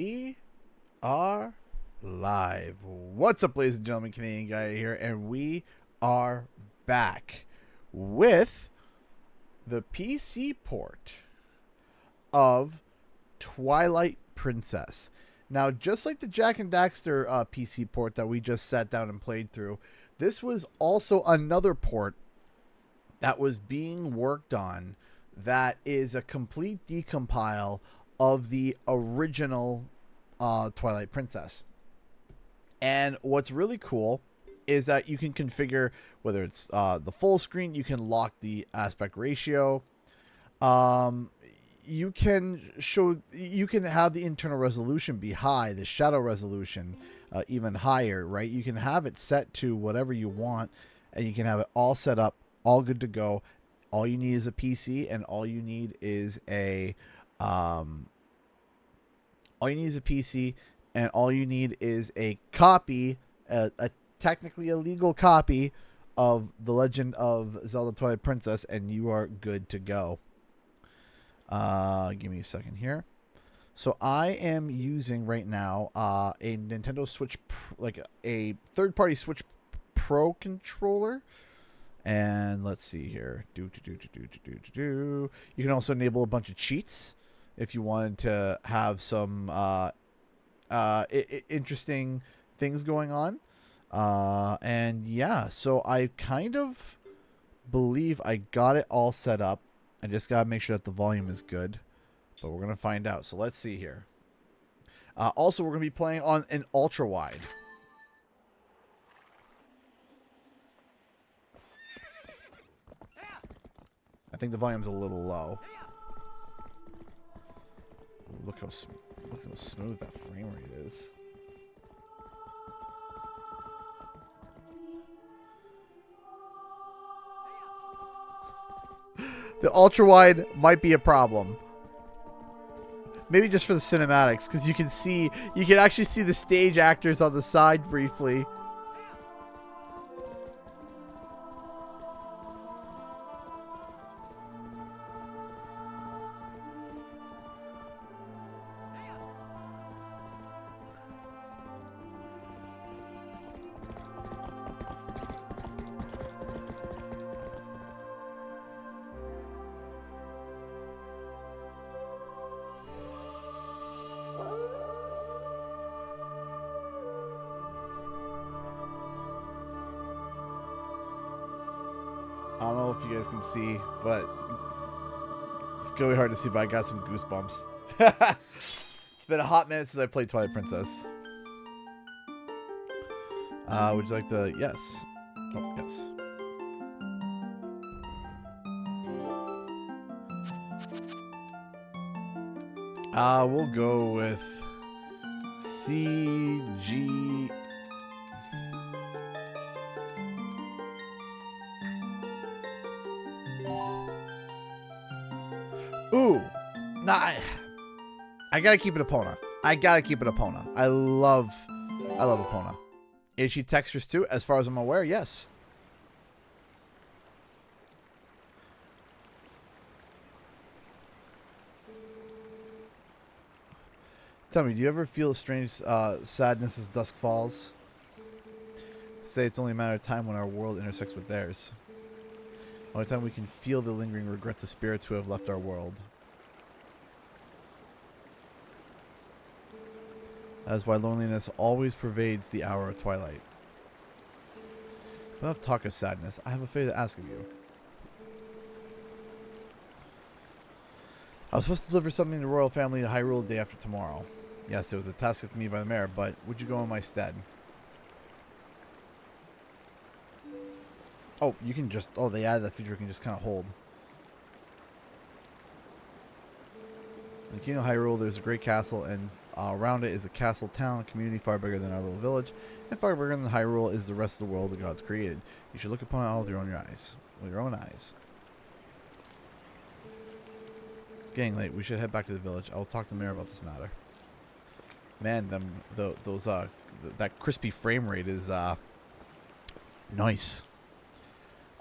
we are live. What's up, ladies and gentlemen? Canadian Guy here, and we are back with the PC port of Twilight Princess. Now, just like the Jack and Daxter PC port that we just sat down and played through, this was also another port that was being worked on that is a complete decompile of the original Twilight Princess. And what's really cool is that you can configure whether it's the full screen, you can lock the aspect ratio, you can have the internal resolution be high, the shadow resolution even higher, right? You can have it set to whatever you want, and you can have it all set up, all good to go. All you need is a PC, and all you need is a copy, a technically illegal copy of The Legend of Zelda Twilight Princess, and you are good to go. Give me a second here. So I am using right now a Nintendo Switch, like a third-party Switch Pro controller. And let's see here. You can also enable a bunch of cheats if you wanted to have some interesting things going on. And yeah, so I kind of believe I got it all set up. I just got to make sure that the volume is good. But we're going to find out. So let's see here. Also, we're going to be playing on an ultra wide. I think the volume's a little low. Ooh, look how smooth that frame rate is. The ultra wide might be a problem. Maybe just for the cinematics, because you can actually see the stage actors on the side briefly. I don't know if you guys can see, but it's going to be hard to see, but I got some goosebumps. It's been a hot minute since I played Twilight Princess. Would you like to... Yes. Oh, yes. We'll go with CG... Ooh, nah, I gotta keep it Epona. I love Epona. Is she textures too? As far as I'm aware, yes. Tell me, do you ever feel a strange sadness as dusk falls? Say it's only a matter of time when our world intersects with theirs. Only time we can feel the lingering regrets of spirits who have left our world. That is why loneliness always pervades the hour of twilight. But enough talk of sadness. I have a favor to ask of you. I was supposed to deliver something to the royal family of Hyrule the day after tomorrow. Yes, it was a task given to me by the mayor, but would you go in my stead? Oh, you can just... Oh, they added that feature you can just kind of hold. In the Kingdom of Hyrule, there's a great castle, and around it is a castle town, a community far bigger than our little village, and far bigger than Hyrule is the rest of the world that God's created. You should look upon it all with your own eyes. With your own eyes. It's getting late. We should head back to the village. I will talk to the mayor about this matter. Man, that crispy frame rate is nice.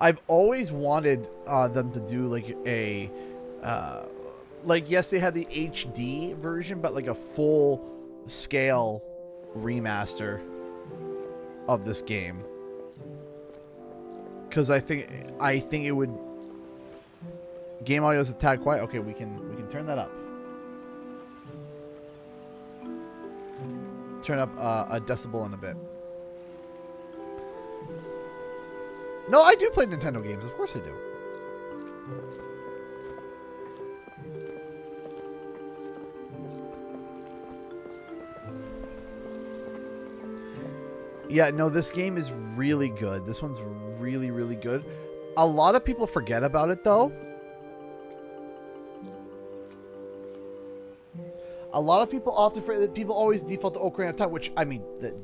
I've always wanted them to do like a like, yes, they had the HD version, but like a full scale remaster of this game, because I think it would. Game audio is a tad quiet. Okay, we can turn that up. Turn up a decibel in a bit. No, I do play Nintendo games. Of course I do. Yeah, no, this game is really good. This one's really, really good. A lot of people forget about it, though. A lot of people people always default to Ocarina of Time, which, I mean,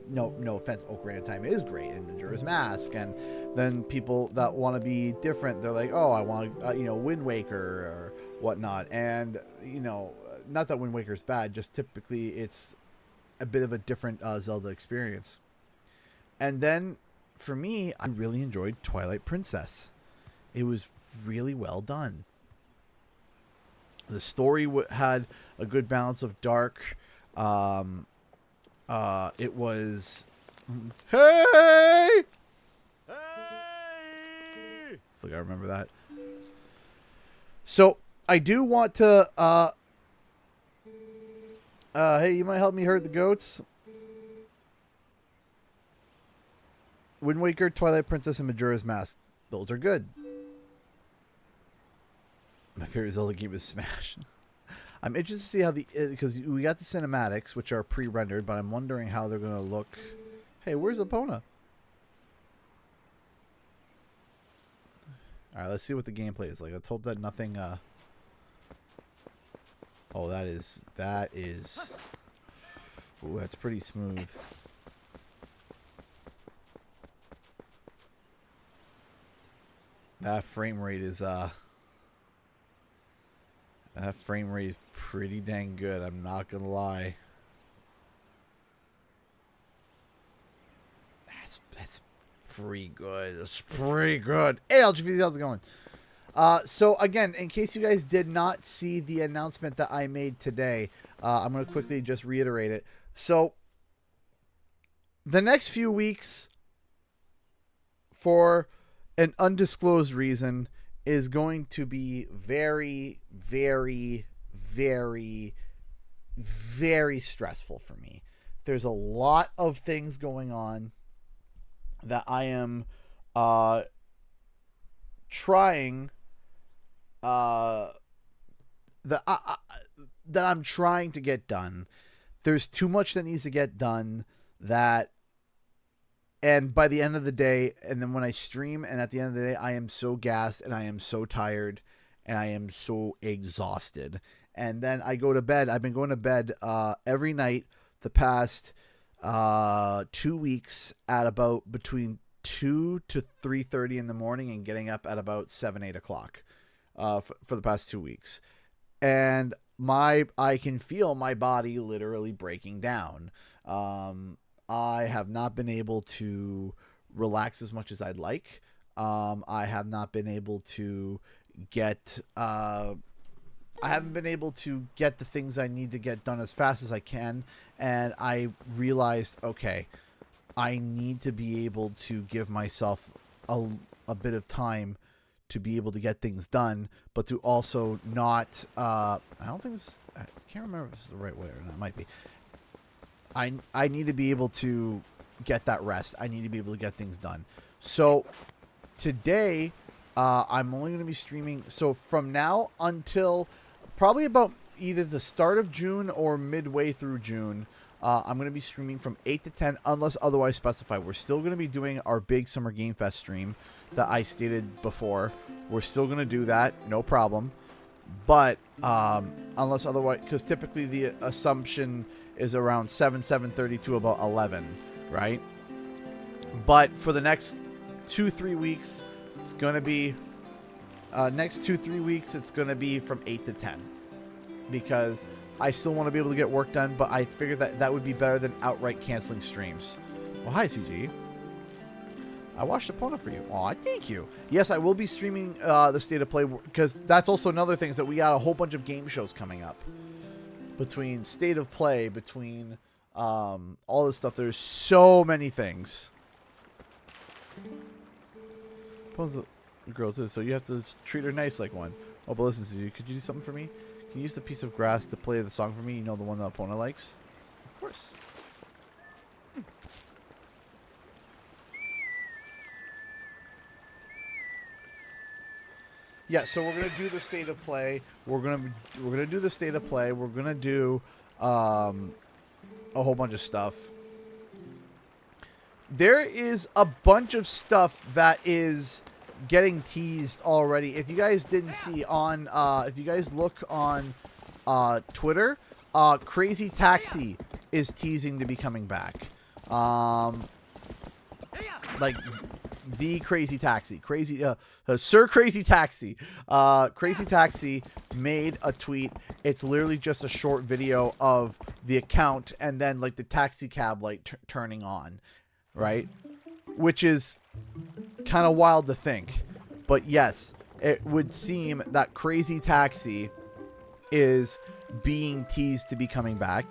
no offense, Ocarina of Time is great, and Majora's Mask, and then people that want to be different, they're like, oh, I want, Wind Waker or whatnot, and, not that Wind Waker is bad, just typically it's a bit of a different Zelda experience. And then, for me, I really enjoyed Twilight Princess. It was really well done. The story had a good balance of dark. It was... Hey! Hey! Still gotta remember that. So, I do want to... hey, you might help me herd the goats? Wind Waker, Twilight Princess, and Majora's Mask. Those are good. My favorite Zelda game is Smash. I'm interested to see how because we got the cinematics, which are pre-rendered, but I'm wondering how they're going to look. Hey, where's Epona? Alright, let's see what the gameplay is like. Let's hope that nothing, Oh, that is... Ooh, that's pretty smooth. That frame rate is, That frame rate is pretty dang good, I'm not gonna lie. That's pretty good. That's pretty good. Hey, LGV, how's it going? So again, in case you guys did not see the announcement that I made today, I'm gonna quickly just reiterate it. So the next few weeks, for an undisclosed reason, is going to be very, very, very, very stressful for me. There's a lot of things going on that I am trying that I'm trying to get done. There's too much that needs to get done and by the end of the day, and then when I stream, and at the end of the day, I am so gassed, and I am so tired, and I am so exhausted. And then I go to bed. I've been going to bed every night the past 2 weeks at about between 2 to 3:30 in the morning, and getting up at about 7, 8 o'clock for the past 2 weeks. And I can feel my body literally breaking down. I have not been able to relax as much as I'd like. I have not been able to get... I haven't been able to get the things I need to get done as fast as I can. And I realized, okay, I need to be able to give myself a bit of time to be able to get things done, but to also not... I don't think this... I can't remember if this is the right way or not. It might be. I need to be able to get that rest. I need to be able to get things done. So today, I'm only going to be streaming. So from now until probably about either the start of June or midway through June, I'm going to be streaming from 8 to 10 unless otherwise specified. We're still going to be doing our big Summer Game Fest stream that I stated before. We're still going to do that. No problem. But unless otherwise, because typically the assumption is around 7:30 to about 11, right? But for the next 2-3 weeks, it's gonna be next 2-3 weeks. It's gonna be from 8 to 10 because I still want to be able to get work done. But I figured that would be better than outright canceling streams. Well, hi CG. I watched Epona for you. Aw, thank you. Yes, I will be streaming the State of Play because that's also another thing is that we got a whole bunch of game shows coming up. between state of play, between all this stuff. There's so many things. Pose a girl too, so you have to treat her nice like one. Oh, but listen to you. Could you do something for me? Can you use the piece of grass to play the song for me? You know, the one the opponent likes? Of course. Yeah, so we're gonna do the state of play. We're gonna do the state of play. We're gonna do a whole bunch of stuff. There is a bunch of stuff that is getting teased already. If you guys didn't see on, if you guys look on Twitter, Crazy Taxi is teasing to be coming back. Like the Crazy Taxi, Sir Crazy Taxi. Crazy Taxi made a tweet. It's literally just a short video of the account and then like the taxi cab light turning on, right? Which is kind of wild to think, but yes, it would seem that Crazy Taxi is being teased to be coming back.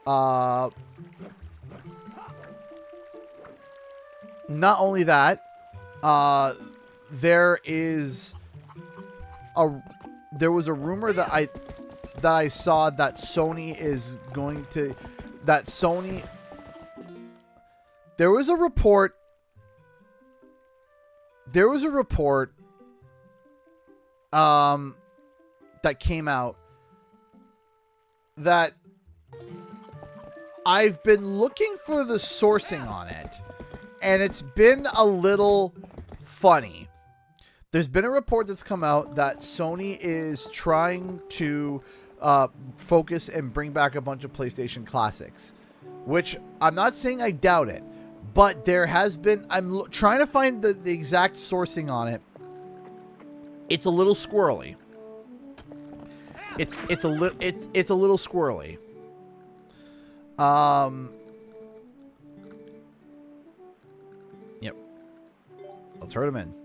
Not only that, there was a rumor that I saw that Sony is going to, there was a report that came out that I've been looking for the sourcing on it, and it's been a little funny. There's been a report that's come out that Sony is trying to focus and bring back a bunch of PlayStation classics, which I'm not saying I doubt it, but there has been, I'm trying to find the exact sourcing on it. It's a little squirrely. It's a little squirrely. Yep. Let's herd him in.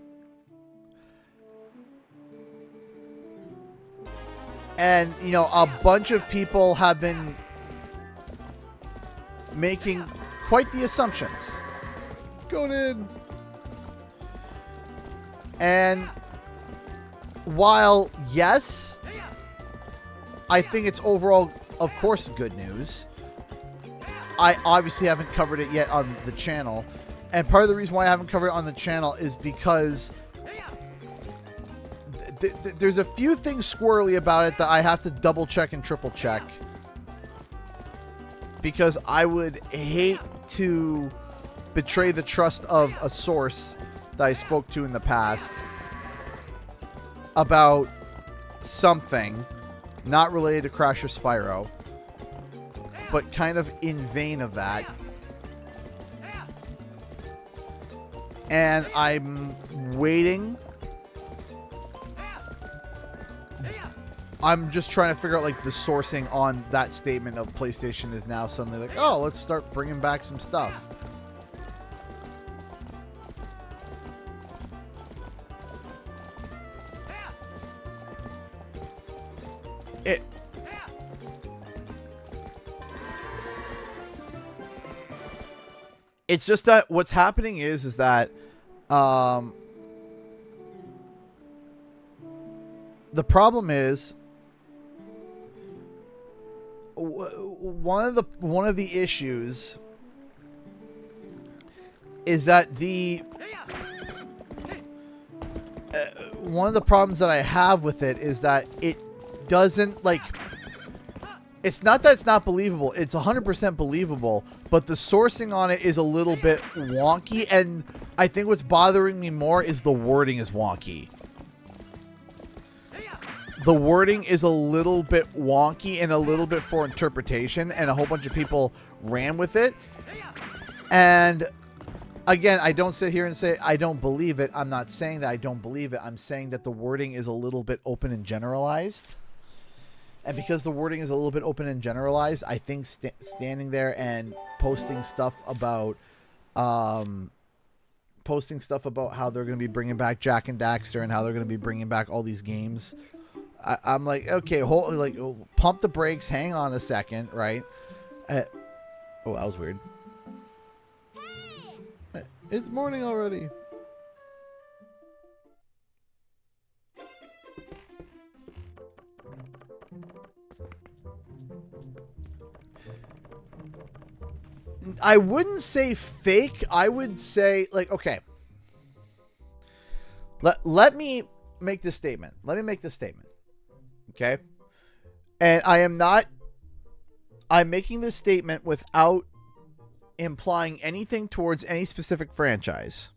And, you know, a bunch of people have been making quite the assumptions. Going in. And while, yes, I think it's overall, of course, good news, I obviously haven't covered it yet on the channel. And part of the reason why I haven't covered it on the channel is because there's a few things squirrely about it that I have to double check and triple check, because I would hate to betray the trust of a source that I spoke to in the past about something not related to Crash or Spyro, but kind of in vain of that. And I'm waiting. I'm just trying to figure out like the sourcing on that statement of PlayStation is now suddenly like, oh, let's start bringing back some stuff. It's just that what's happening is that the problem is one of the issues is that one of the problems that I have with it is that it doesn't, like, it's not that it's not believable. It's 100% believable, but the sourcing on it is a little bit wonky, and I think what's bothering me more is the wording is wonky. The wording is a little bit wonky and a little bit for interpretation, and a whole bunch of people ran with it. And again, I don't sit here and say I don't believe it. I'm not saying that I don't believe it. I'm saying that the wording is a little bit open and generalized. And because the wording is a little bit open and generalized, I think standing there and posting stuff about how they're going to be bringing back Jak and Daxter and how they're going to be bringing back all these games, I'm like, okay, hold, like, pump the brakes, hang on a second, right? Oh, that was weird. It's morning already. I wouldn't say fake. I would say, like, okay. Let me make this statement. Let me make this statement. Okay? And I'm making this statement without implying anything towards any specific franchise.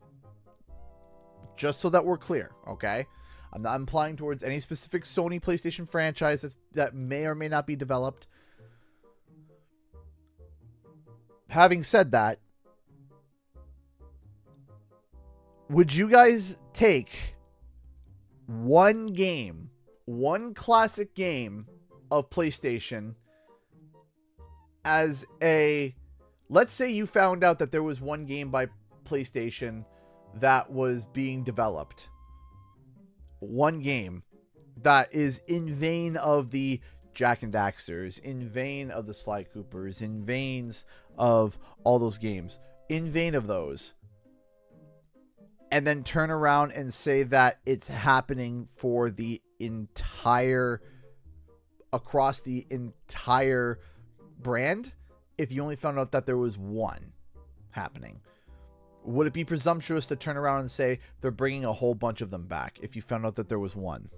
Just so that we're clear, okay? I'm not implying towards any specific Sony PlayStation franchise that may or may not be developed. Having said that, would you guys take one game, one classic game of PlayStation as a... Let's say you found out that there was one game by PlayStation that was being developed. One game that is in vein of the Jak and Daxters, in vein of the Sly Coopers, in veins of all those games, in vein of those, and then turn around and say that it's happening for the entire, across the entire brand, if you only found out that there was one happening. Would it be presumptuous to turn around and say they're bringing a whole bunch of them back if you found out that there was one?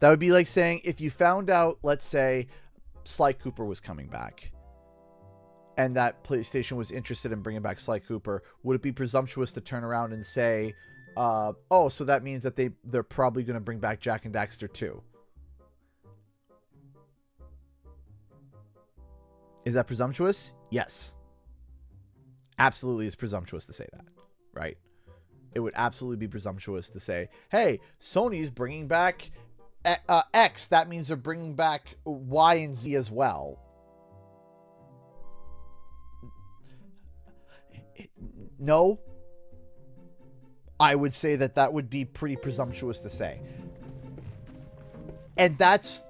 That would be like saying if you found out, let's say, Sly Cooper was coming back and that PlayStation was interested in bringing back Sly Cooper, would it be presumptuous to turn around and say, oh, so that means that they're probably going to bring back Jak and Daxter too? Is that presumptuous? Yes. Absolutely, it's presumptuous to say that, right? It would absolutely be presumptuous to say, hey, Sony's bringing back X. That means they're bringing back Y and Z as well. No. I would say that that would be pretty presumptuous to say. And that's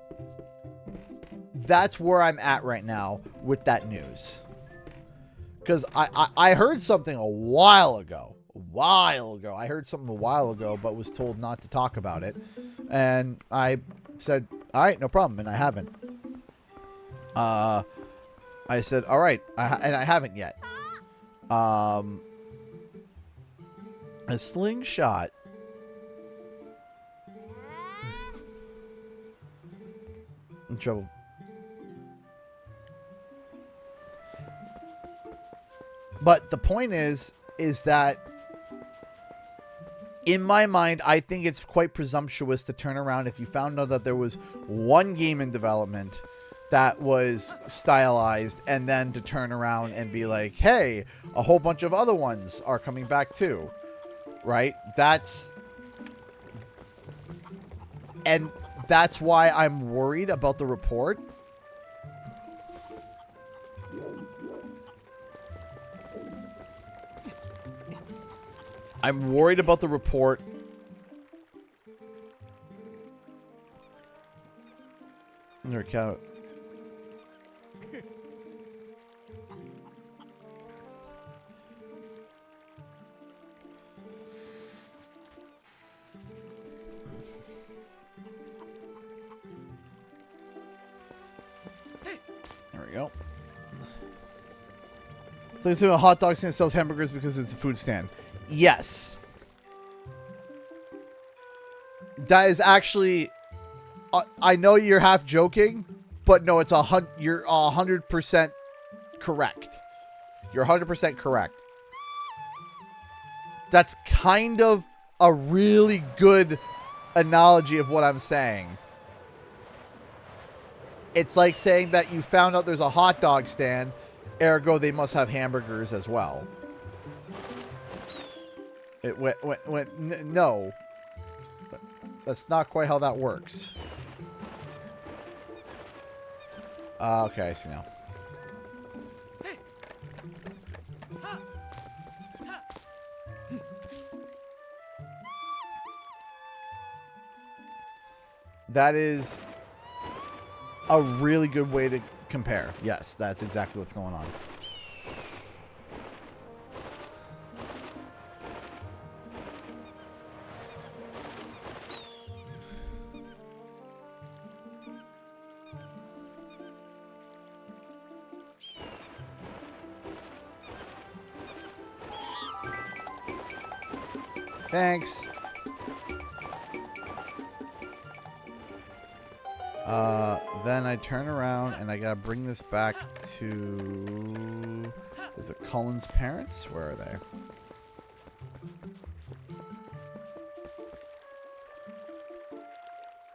where I'm at right now with that news. Because I heard something a while ago. I heard something a while ago, but was told not to talk about it. And I said, all right, no problem. And I haven't. I said, all right. And I haven't yet. A slingshot. In trouble. But the point is that in my mind, I think it's quite presumptuous to turn around if you found out that there was one game in development that was stylized and then to turn around and be like, hey, a whole bunch of other ones are coming back too. Right? That's why I'm worried about the report. I'm worried about the report. There we go. There we go. So it's a hot dog stand sells hamburgers because it's a food stand. Yes. That is actually... I know you're half joking, but no, it's you're 100% correct. You're 100% correct. That's kind of a really good analogy of what I'm saying. It's like saying that you found out there's a hot dog stand, ergo they must have hamburgers as well. No. That's not quite how that works. Okay, I see now. That is a really good way to compare. Yes, that's exactly what's going on. Thanks. Then I turn around and I gotta bring this back to... Is it Cullen's parents? Where are they?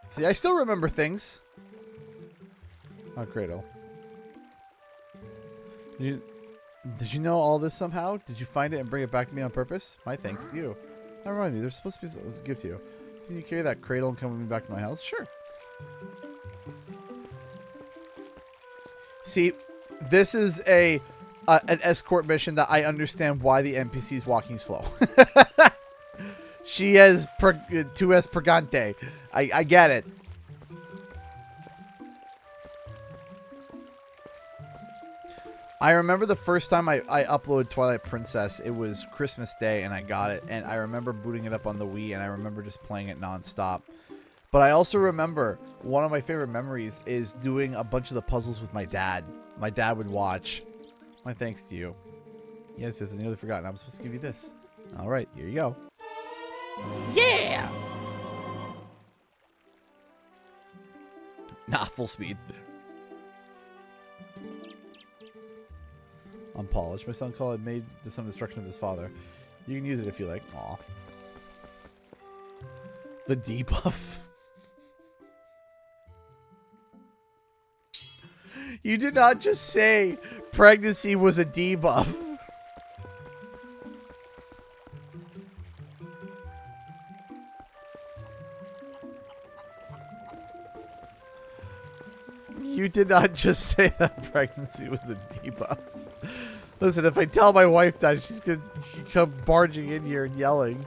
See, I still remember things. Oh, Cradle. Did you know all this somehow? Did you find it and bring it back to me on purpose? My thanks to you. Now remind me, there's supposed to be a gift to you. Can you carry that cradle and come with me back to my house? Sure. See, this is an escort mission that I understand why the NPC is walking slow. She has tu es pregante. I get it. I remember the first time I uploaded Twilight Princess, it was Christmas Day and I got it. And I remember booting it up on the Wii and I remember just playing it nonstop. But I also remember one of my favorite memories is doing a bunch of the puzzles with my dad. My dad would watch. My thanks to you. Yes, I nearly forgotten. I'm supposed to give you this. All right, here you go. Yeah! Nah, full speed. Unpolished. My son called it made the son destruction of his father. You can use it if you like. Aw. The debuff. You did not just say pregnancy was a debuff. You did not just say that pregnancy was a debuff. Listen, if I tell my wife that, she's going to come barging in here and yelling.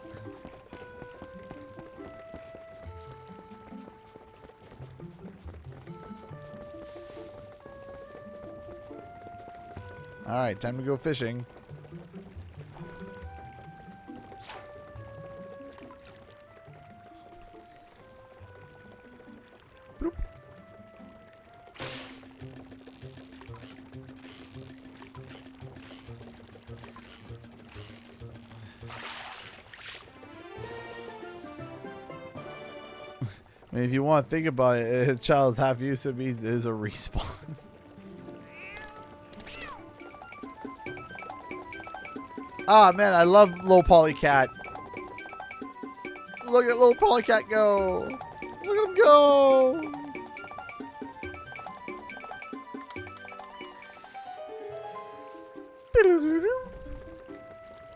Alright, time to go fishing. Bloop. I mean, if you want to think about it, a child's half use of me is a respawn. Ah, man, I love Little Polycat. Look at Little Polycat go. Look at him go.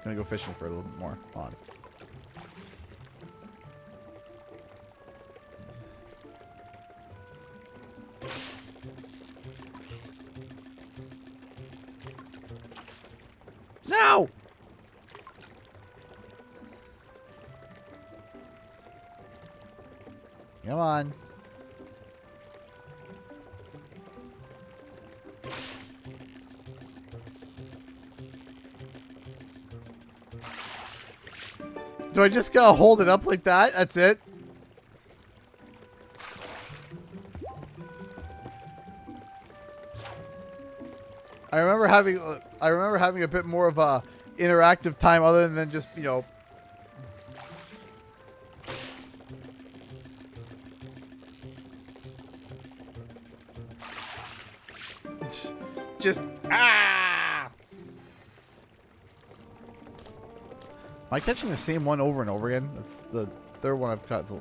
Gonna go fishing for a little bit more. Hold on. No! Come on. Do I just gotta hold it up like that? That's it? I remember having a bit more of a interactive time other than just, you know, just ah. Am I catching the same one over and over again? That's the third one I've caught. So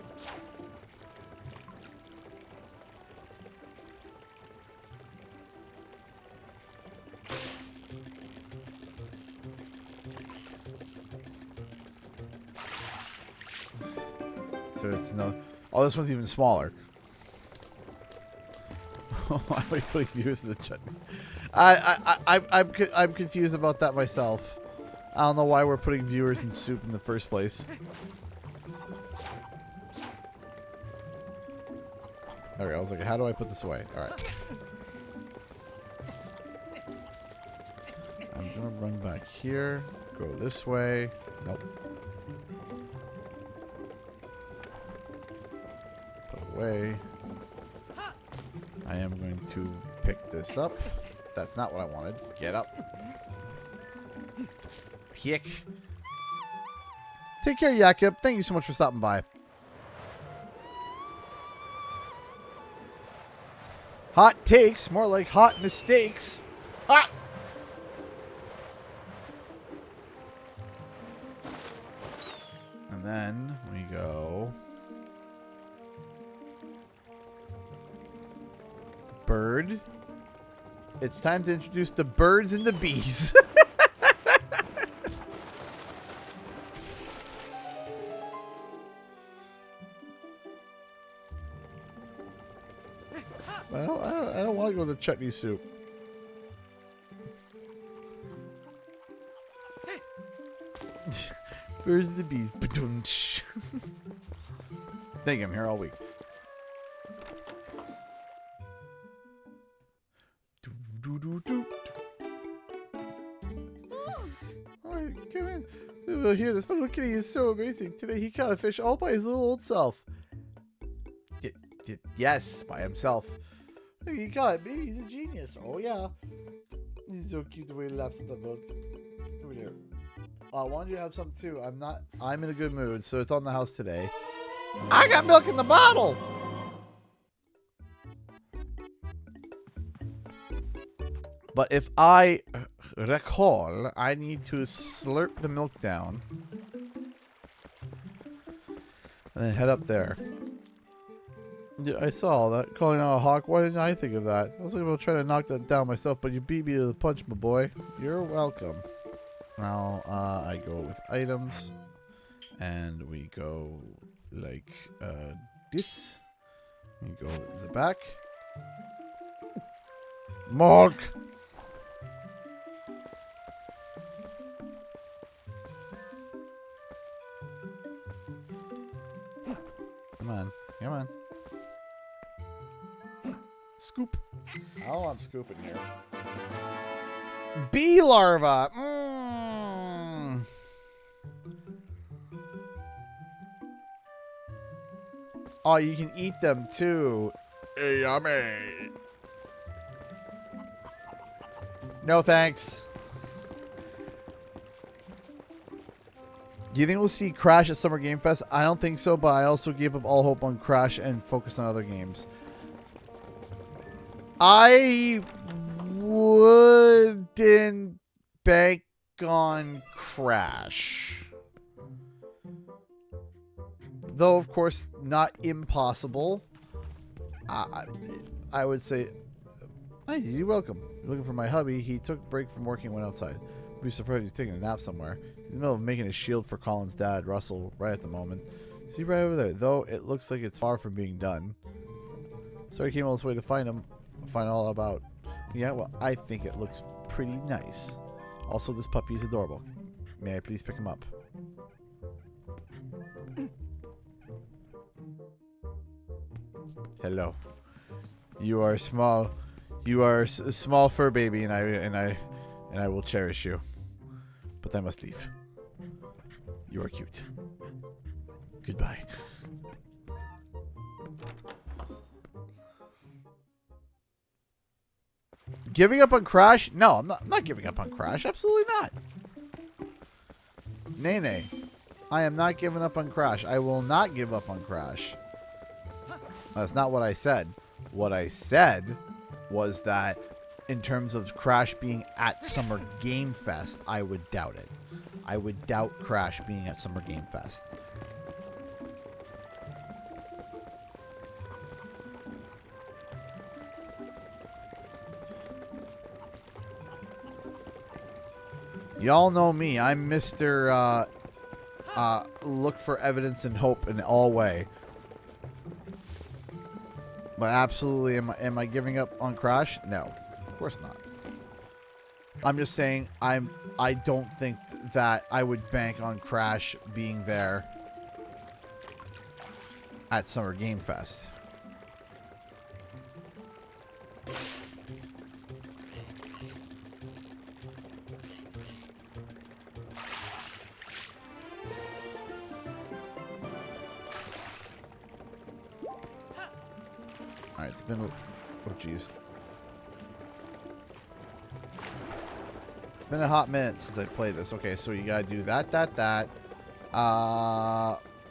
it's no. Oh, this one's even smaller. Why are we putting viewers in the chat? I'm confused about that myself. I don't know why we're putting viewers in soup in the first place. Okay, I was like, how do I put this away? All right. I'm gonna run back here. Go this way. Nope. Put away. I am going to pick this up. That's not what I wanted. Get up. Pick. Take care, Jakob. Thank you so much for stopping by. Hot takes, more like hot mistakes. Ah! And then we go bird. It's time to introduce the birds and the bees. I don't want to go to the chutney soup. Where's the bees? Thank you, I'm here all week. Alright, come in. We'll hear this, but look at he is so amazing. Today he caught a fish all by his little old self. Yes, by himself. Maybe he got it. Maybe he's a genius. Oh, yeah. He's so cute the way he laughs at the book. Over here. I wanted you to have some too. I'm in a good mood, so it's on the house today. I got milk in the bottle! But if I recall, I need to slurp the milk down. And then head up there. Yeah, I saw all that. Calling out a hawk. Why didn't I think of that? I was like, about trying to knock that down myself, but you beat me to the punch, my boy. You're welcome. Now, I go with items. And we go like this. We go to the back. Milk! Come on. Come on. Scoop. Oh, I'm scooping here. Bee larva. Oh, you can eat them too. Yummy. No thanks. Do you think we'll see Crash at Summer Game Fest? I don't think so, but I also gave up all hope on Crash and focused on other games. I wouldn't bank on Crash. Though, of course, not impossible. I would say, hi, you're welcome. You're looking for my hubby. He took a break from working and went outside. I'd be surprised he's taking a nap somewhere. He's in the middle of making a shield for Colin's dad, Russell, right at the moment. See right over there. Though it looks like it's far from being done. So I came all this way to find him. Find all about. Yeah, well, I think it looks pretty nice. Also, this puppy is adorable. May I please pick him up? Hello. You are small. You are a small fur baby, and I will cherish you. But I must leave. You are cute. Goodbye. Giving up on Crash? No, I'm not giving up on Crash. Absolutely not. Nay. I am not giving up on Crash. I will not give up on Crash. That's not what I said. What I said was that in terms of Crash being at Summer Game Fest, I would doubt it. I would doubt Crash being at Summer Game Fest. Y'all know me. I'm Mr. Look for evidence and hope in all way. But absolutely, am I giving up on Crash? No, of course not. I'm just saying I don't think that I would bank on Crash being there at Summer Game Fest. Alright, it's been... Oh, jeez. It's been a hot minute since I played this. Okay, so you gotta do that.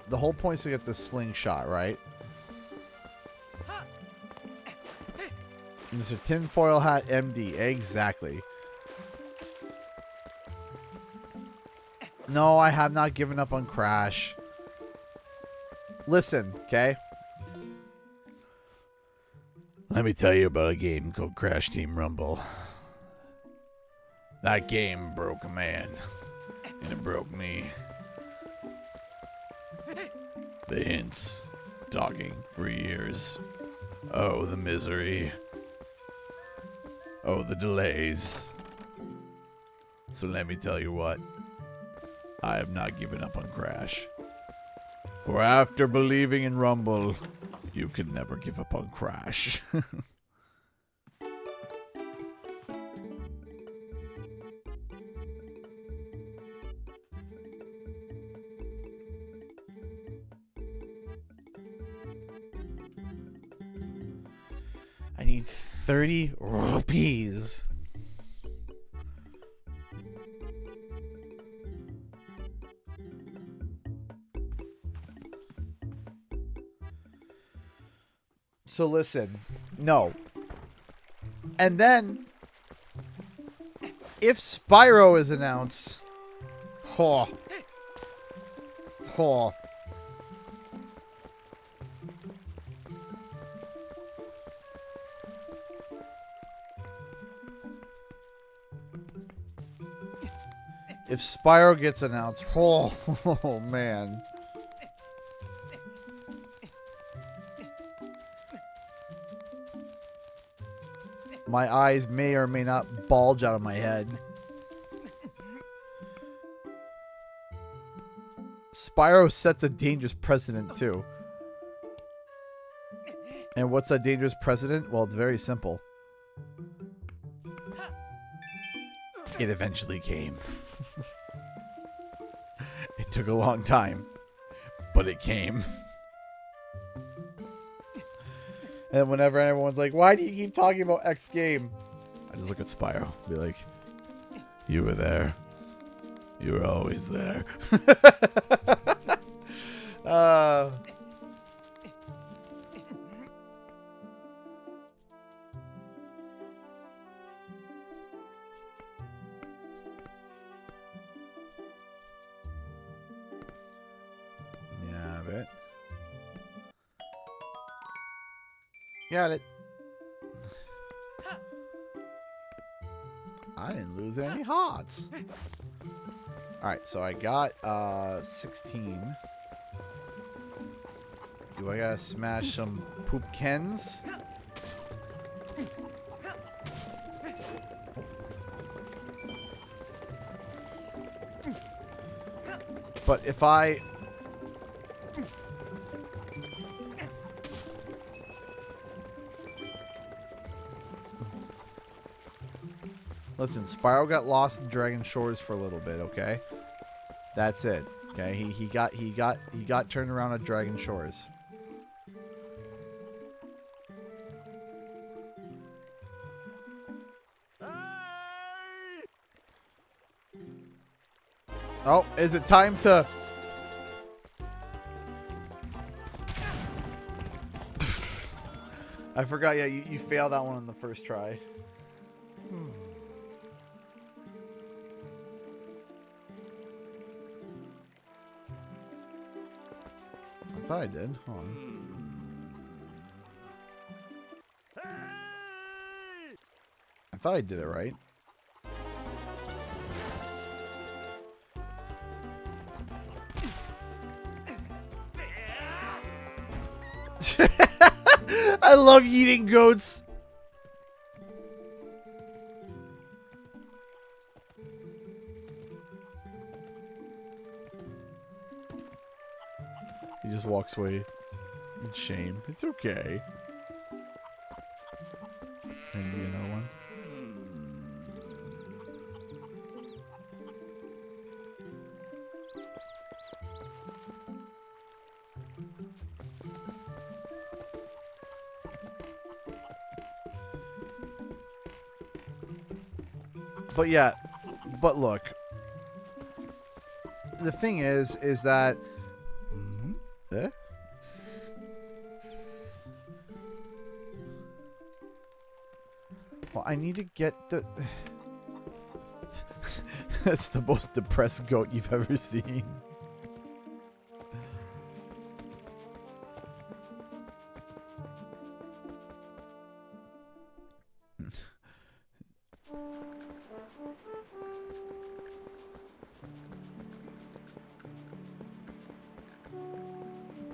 The whole point is to get the slingshot, right? Mr. Tinfoil Hat MD. Exactly. No, I have not given up on Crash. Listen, okay? Let me tell you about a game called Crash Team Rumble. That game broke a man. And it broke me. The hints. Talking for years. Oh, the misery. Oh, the delays. So let me tell you what. I have not given up on Crash. For after believing in Rumble, you can never give up on Crash. I need 30 rupees. So listen, no. And then, if Spyro is announced, if Spyro gets announced, oh man. My eyes may or may not bulge out of my head. Spyro sets a dangerous precedent, too. And what's that dangerous precedent? Well, it's very simple. It eventually came. It took a long time, but it came. And whenever everyone's like, why do you keep talking about X game? I just look at Spyro. Be like, you were there. You were always there. Yeah, I bet. Got it. I didn't lose any hearts. Alright, so I got 16. Do I gotta smash some poopkins? But if I... Listen, Spyro got lost in Dragon Shores for a little bit, okay? That's it. Okay, he got turned around at Dragon Shores. Oh, is it time to... I forgot, yeah, you failed that one on the first try. I thought I did. Hold on. I thought I did it right. I love eating goats. He just walks away in shame. It's okay. Can you get another one? But yeah, but look. The thing is that... Eh? Well, I need to get the... That's the most depressed goat you've ever seen.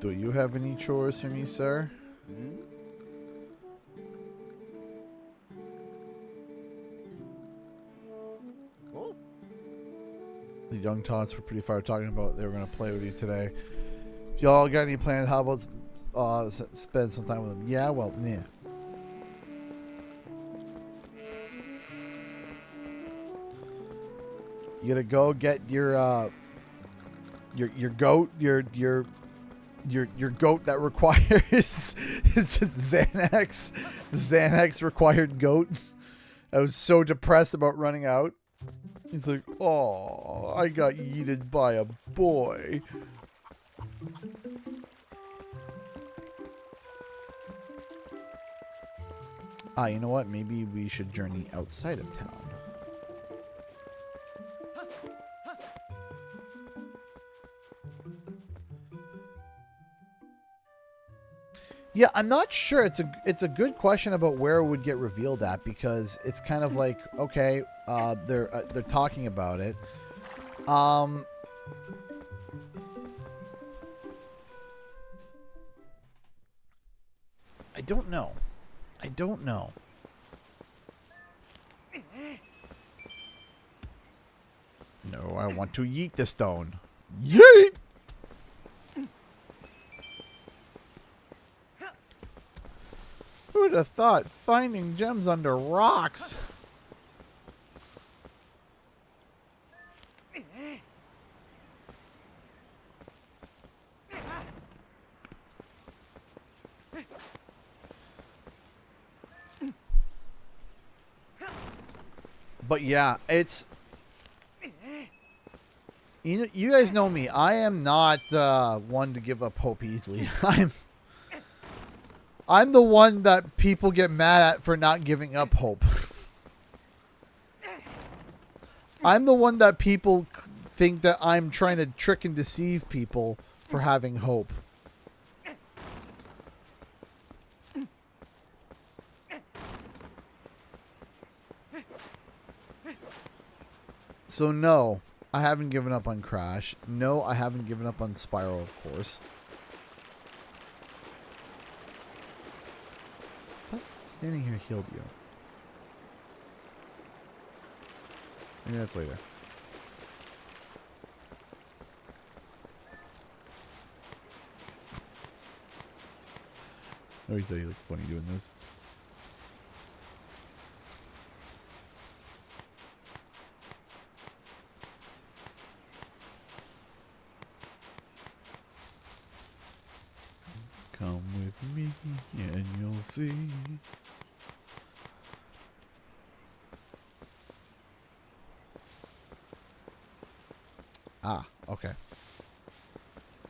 Do you have any chores for me, sir? The young tots were pretty far talking about they were going to play with you today. If y'all got any plans, how about spend some time with them? Yeah, well, yeah. You gotta go get your goat, your goat that requires Xanax, the Xanax required goat. I was so depressed about running out. He's like, oh, I got yeeted by a boy. Ah, you know what? Maybe we should journey outside of town. Yeah, I'm not sure. It's a good question about where it would get revealed at, because it's kind of like, okay, they're talking about it. I don't know. I don't know. No, I want to yeet the stone. Yeet! Who'd have thought finding gems under rocks? But yeah, it's... You guys know me. I am not one to give up hope easily. I'm the one that people get mad at for not giving up hope. I'm the one that people think that I'm trying to trick and deceive people for having hope. So no, I haven't given up on Crash. No, I haven't given up on Spyro, of course. I thought standing here healed you. Maybe that's later. Oh, he said he looked funny doing this. Come with me and you'll see. Ah, okay.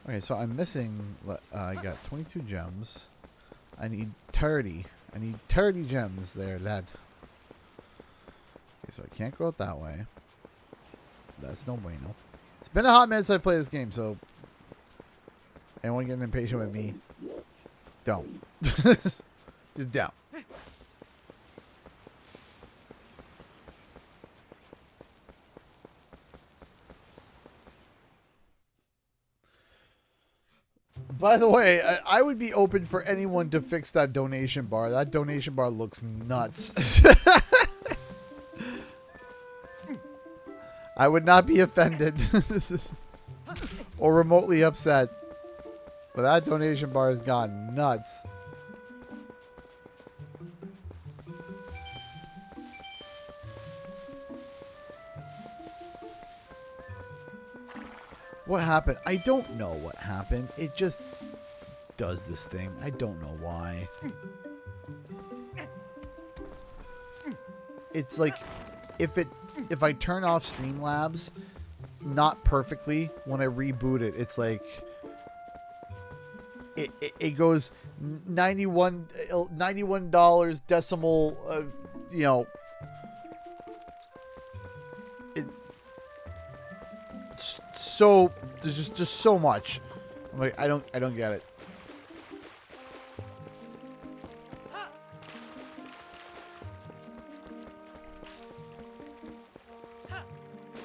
Okay, so I'm missing, I got 22 gems. I need 30. I need 30 gems there, lad. Okay, so I can't go out that way. That's no bueno. It's been a hot minute since I played this game, so... anyone getting impatient with me, don't. Just don't. By the way, I would be open for anyone to fix that donation bar. That donation bar looks nuts. I would not be offended or remotely upset. But that donation bar has gone nuts. What happened? I don't know what happened. It just does this thing. I don't know why. It's like if it if I turn off Streamlabs not perfectly, when I reboot it, it's like it goes $91 decimal, you know, so there's just so much. I'm like, I don't get it.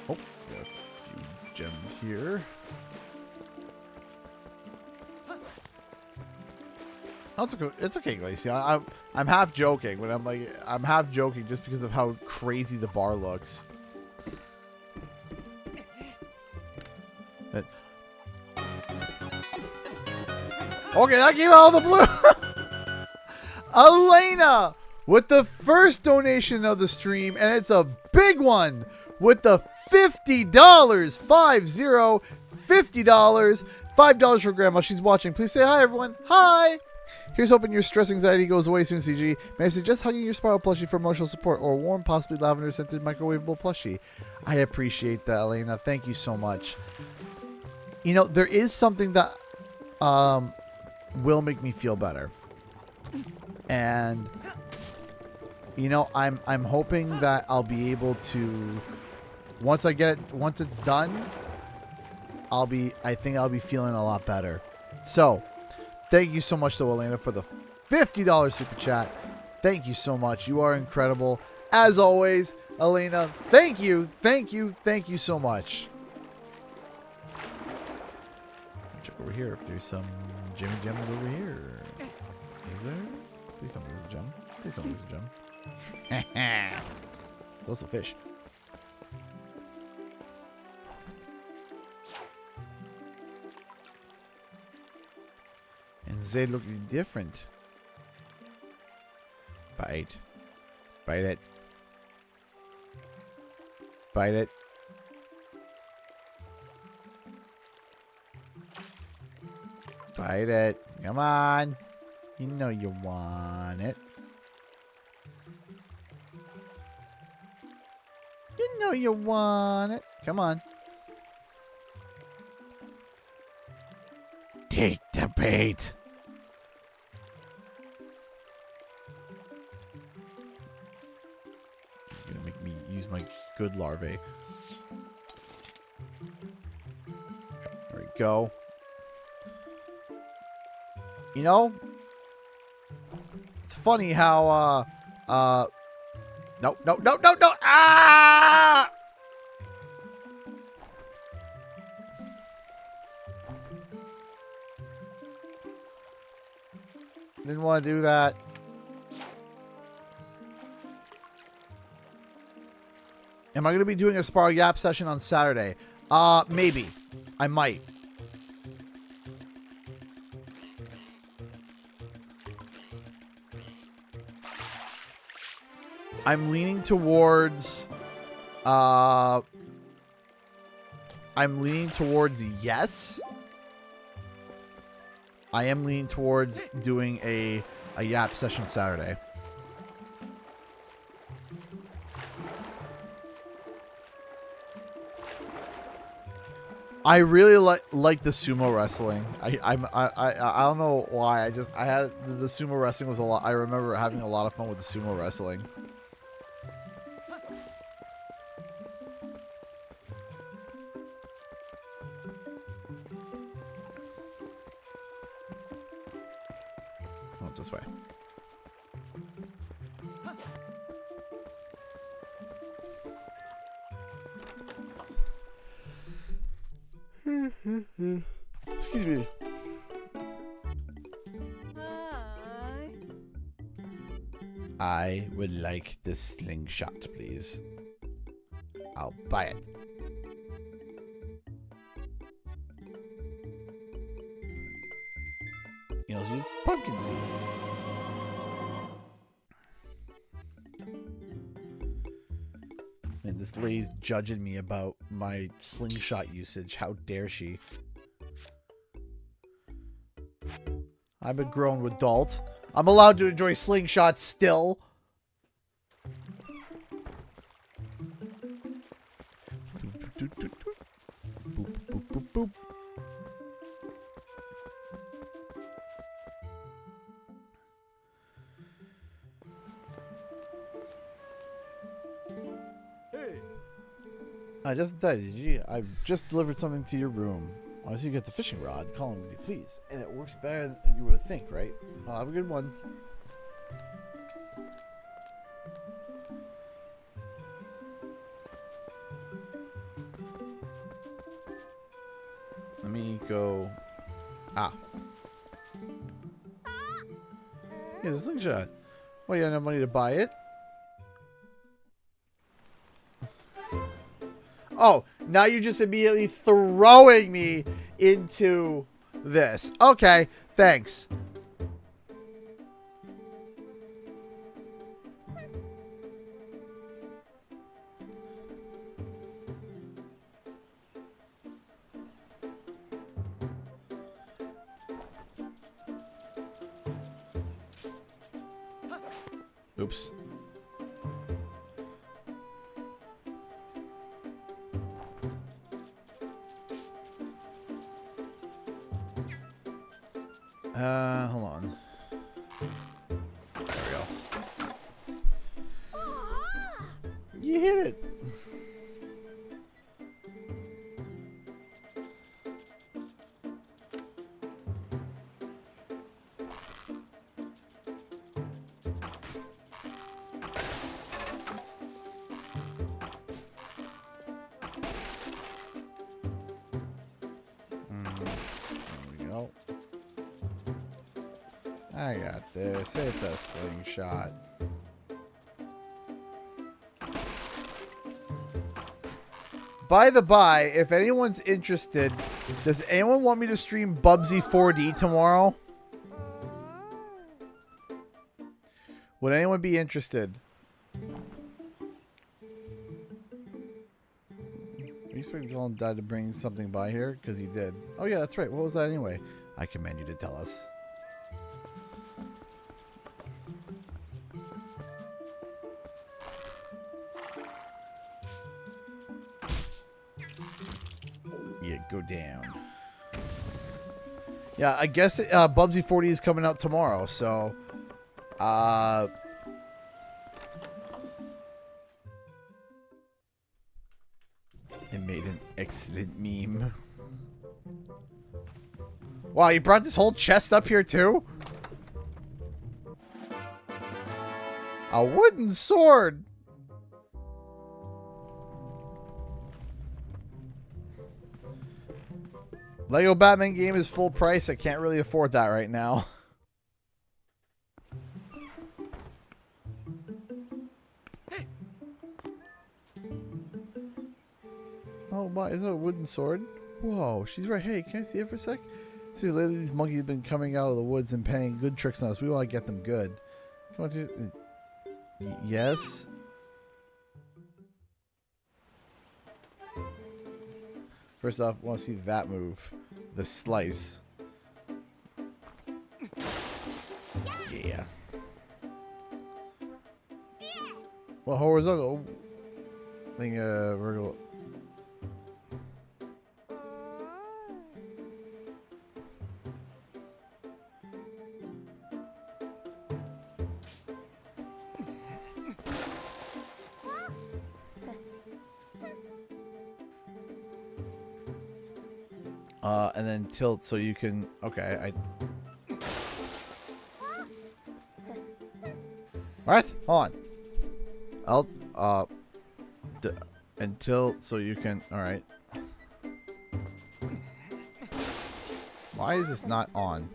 Oh, got a few gems here. Oh, it's okay, Glacy. I'm half joking, but I'm half joking just because of how crazy the bar looks. Okay, that came out of the blue. Elena with the first donation of the stream, and it's a big one with the $50. $50. $5 for Grandma. She's watching. Please say hi, everyone. Hi. Here's hoping your stress anxiety goes away soon, CG. May I suggest hugging your Spyro plushie for emotional support, or a warm, possibly lavender-scented microwavable plushie? I appreciate that, Elena. Thank you so much. You know, there is something that will make me feel better. And you know, I'm hoping that I'll be able to, once it's done, I think I'll be feeling a lot better. So, thank you so much to Elena for the $50 super chat. Thank you so much. You are incredible. As always, Elena, thank you so much. Check over here if there's some Jimmy Gems over here. Is there? Please tell me there's a gem. Please tell me there's a gem. There's also fish. And they look different. Bite. Bite it. Bite it. Bite it. Come on. You know you want it. You know you want it. Come on. Take the bait. You're gonna make me use my good larvae. There we go. You know, it's funny how, no, ah! Didn't want to do that. Am I going to be doing a Spyro Yap session on Saturday? Maybe. I might. I'm leaning towards yes. I am leaning towards doing a Yap session Saturday. I really like the sumo wrestling. I don't know why. I had the sumo wrestling was a lot. I remember having a lot of fun with the sumo wrestling. Oh, it's this way. Excuse me. I would like the slingshot, please. I'll buy it. You know, use pumpkin seeds. And this lady's judging me about my slingshot usage. How dare she? I'm a grown adult. I'm allowed to enjoy slingshots still. Boop, boop, boop, boop. I just died. I've just delivered something to your room. Once you get the fishing rod, call me, please. And it works better than you would think, right? I'll have a good one. Let me go. Ah. Here's a slingshot. Well, you don't have money to buy it. Oh, now you're just immediately throwing me into this. Okay, thanks. Oops. Hold on. There we go. You hit it. There we go. I got this. It's a slingshot. By the by, if anyone's interested, does anyone want me to stream Bubsy 4D tomorrow? Would anyone be interested? You expect Golem died to bring something by here? Because he did. Oh yeah, that's right. What was that anyway? I command you to tell us. Yeah, go down. Yeah, I guess Bubsy 40 is coming out tomorrow, so it made an excellent meme. Wow, you brought this whole chest up here too? A wooden sword. Lego Batman game is full price. I can't really afford that right now. Oh my, is that a wooden sword? Whoa, she's right. Hey, can I see it for a sec? See, lately these monkeys have been coming out of the woods and playing good tricks on us. We want to get them good. Come on, dude. Yes. First off, I want to see that move. The slice. Yeah. Well, horizontal. I think vertical. And then tilt so you can. Okay, What? Hold on. Alt. And tilt so you can. All right. Why is this not on?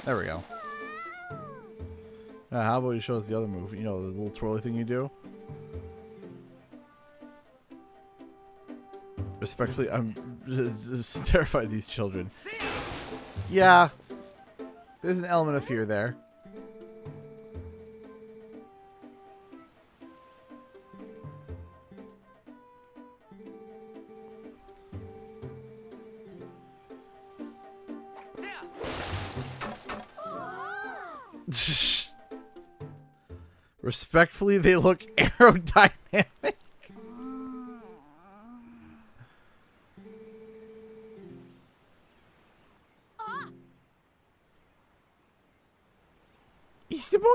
There we go. How about you show us the other move? You know, the little twirly thing you do? Respectfully, I'm just terrified of these children. Yeah. There's an element of fear there. Respectfully, they look aerodynamic.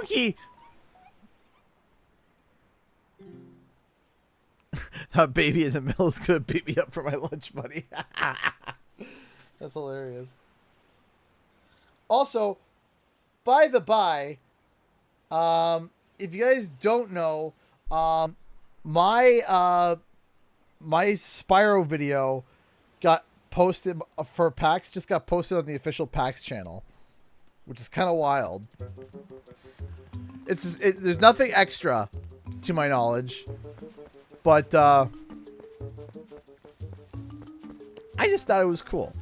monkey! That baby in the middle is gonna beat me up for my lunch money. That's hilarious. Also, by the by, if you guys don't know, my Spyro video got posted for PAX, just got posted on the official PAX channel, which is kind of wild. There's nothing extra, to my knowledge, but I just thought it was cool.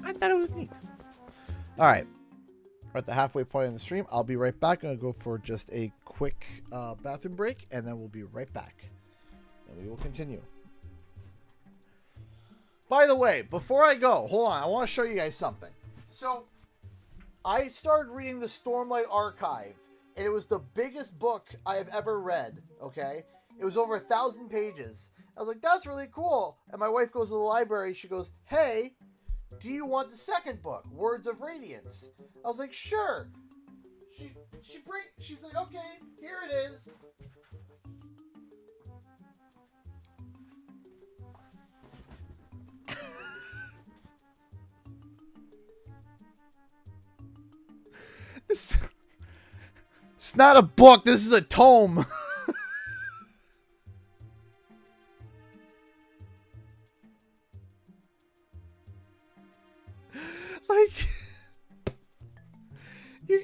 I thought it was neat. All right, we're at the halfway point in the stream. I'll be right back. I'm gonna go for just a quick bathroom break, and then we'll be right back, and we will continue. By the way, before I go, hold on. I want to show you guys something. So, I started reading the Stormlight Archive, and it was the biggest book I have ever read, okay? It was over 1,000 pages. I was like, that's really cool. And my wife goes to the library. She goes, hey, do you want the second book, Words of Radiance? I was like, sure. She's like, okay, here it is. It's not a book. This is a tome. Like, you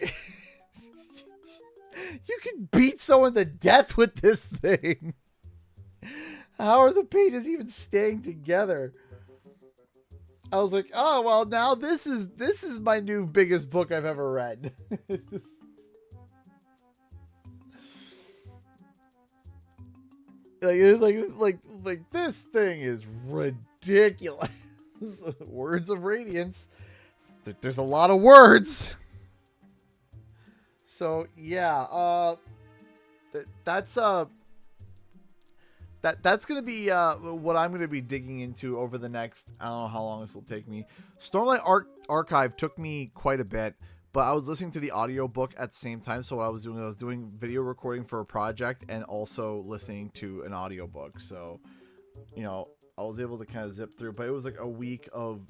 can beat someone to death with this thing. How are the pages even staying together? I was like, oh, well, now this is my new biggest book I've ever read. like this thing is ridiculous. Words of Radiance. There's a lot of words. So yeah, that's gonna be what I'm gonna be digging into over the next, I don't know how long this will take me. Stormlight Archive took me quite a bit, but I was listening to the audiobook at the same time. So what I was doing video recording for a project and also listening to an audiobook. So, you know, I was able to kind of zip through, but it was like a week of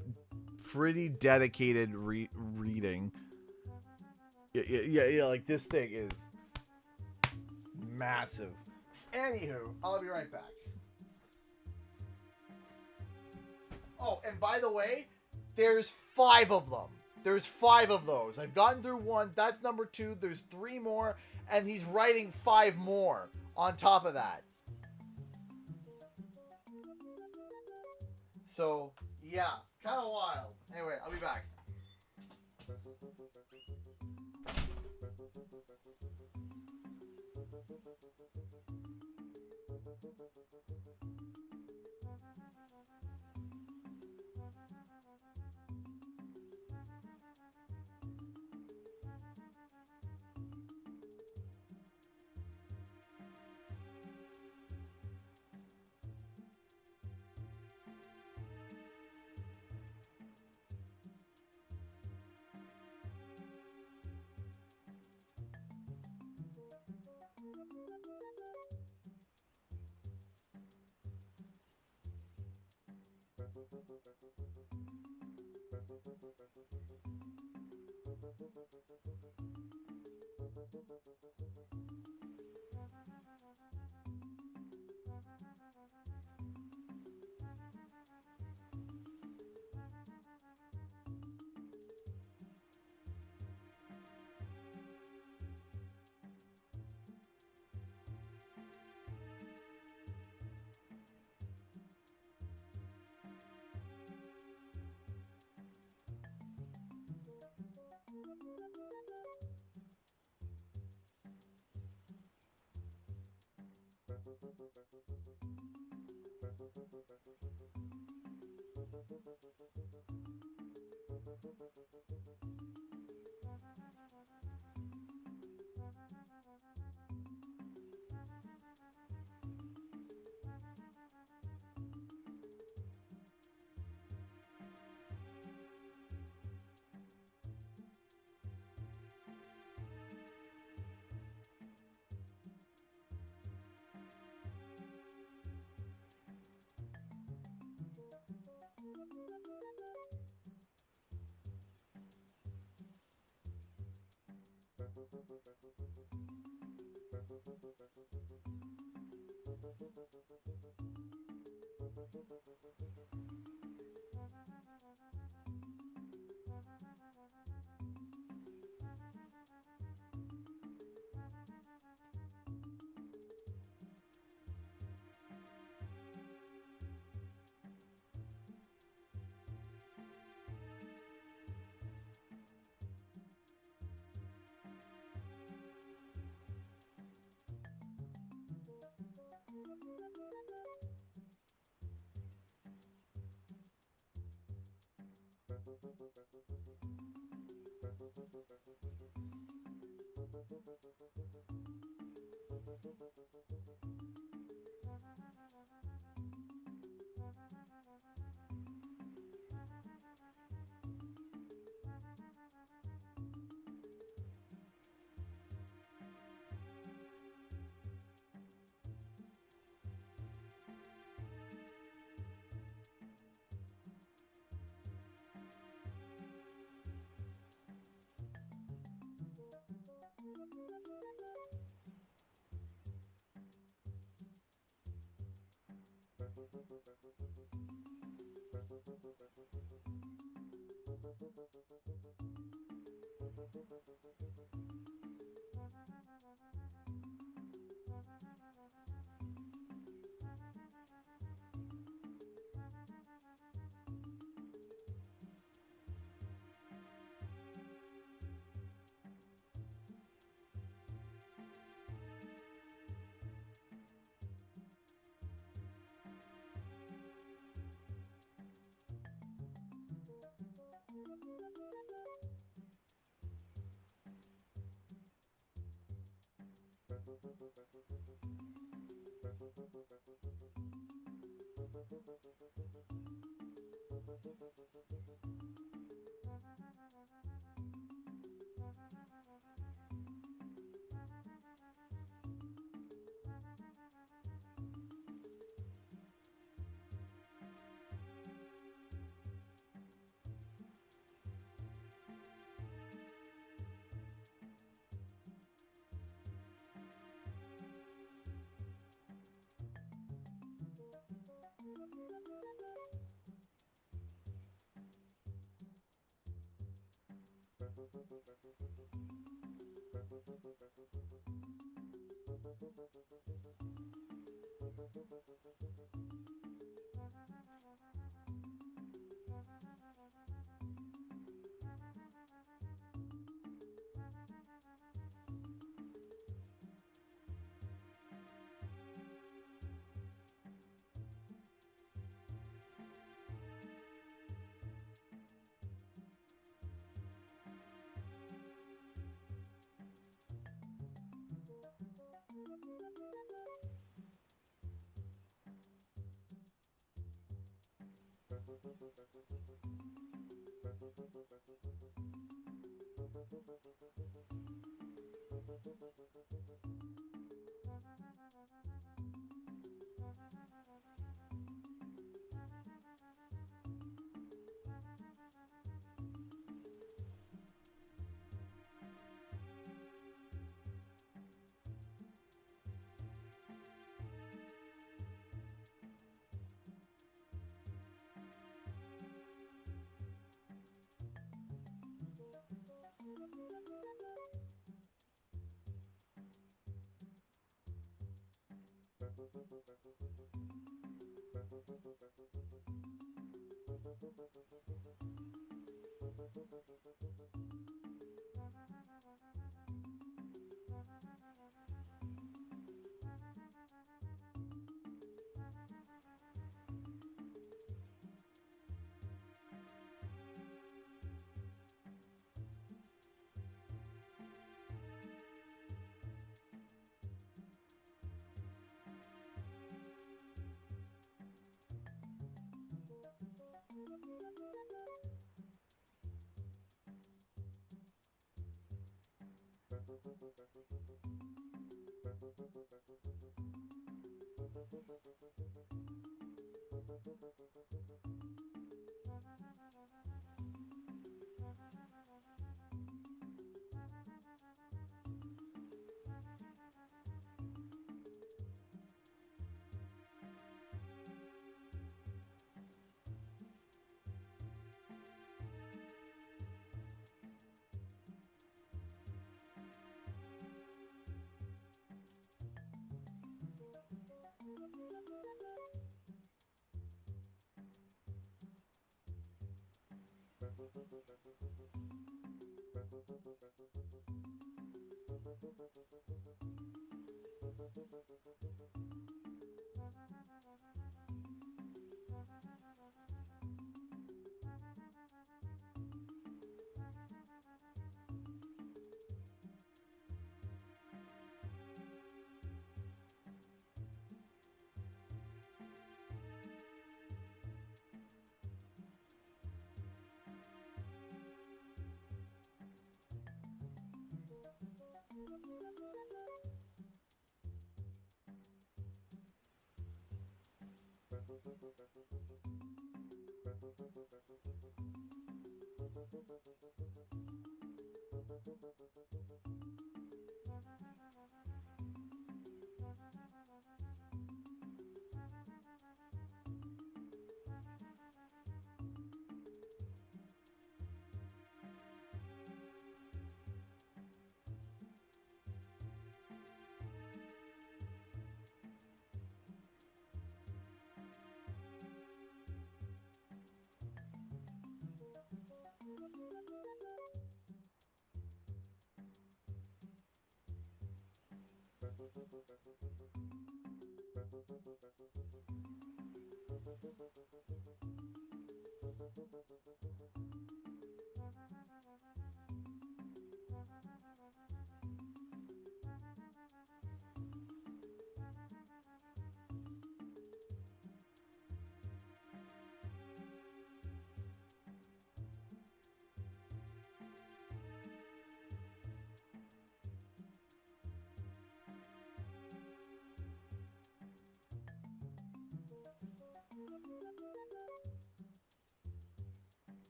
pretty dedicated reading. Yeah, like this thing is massive. Anywho, I'll be right back. Oh, and by the way, there's 5 of them. There's 5 of those. I've gotten through 1. That's number 2. There's 3 more, and he's writing 5 more on top of that. So, yeah, kind of wild. Anyway, I'll be back.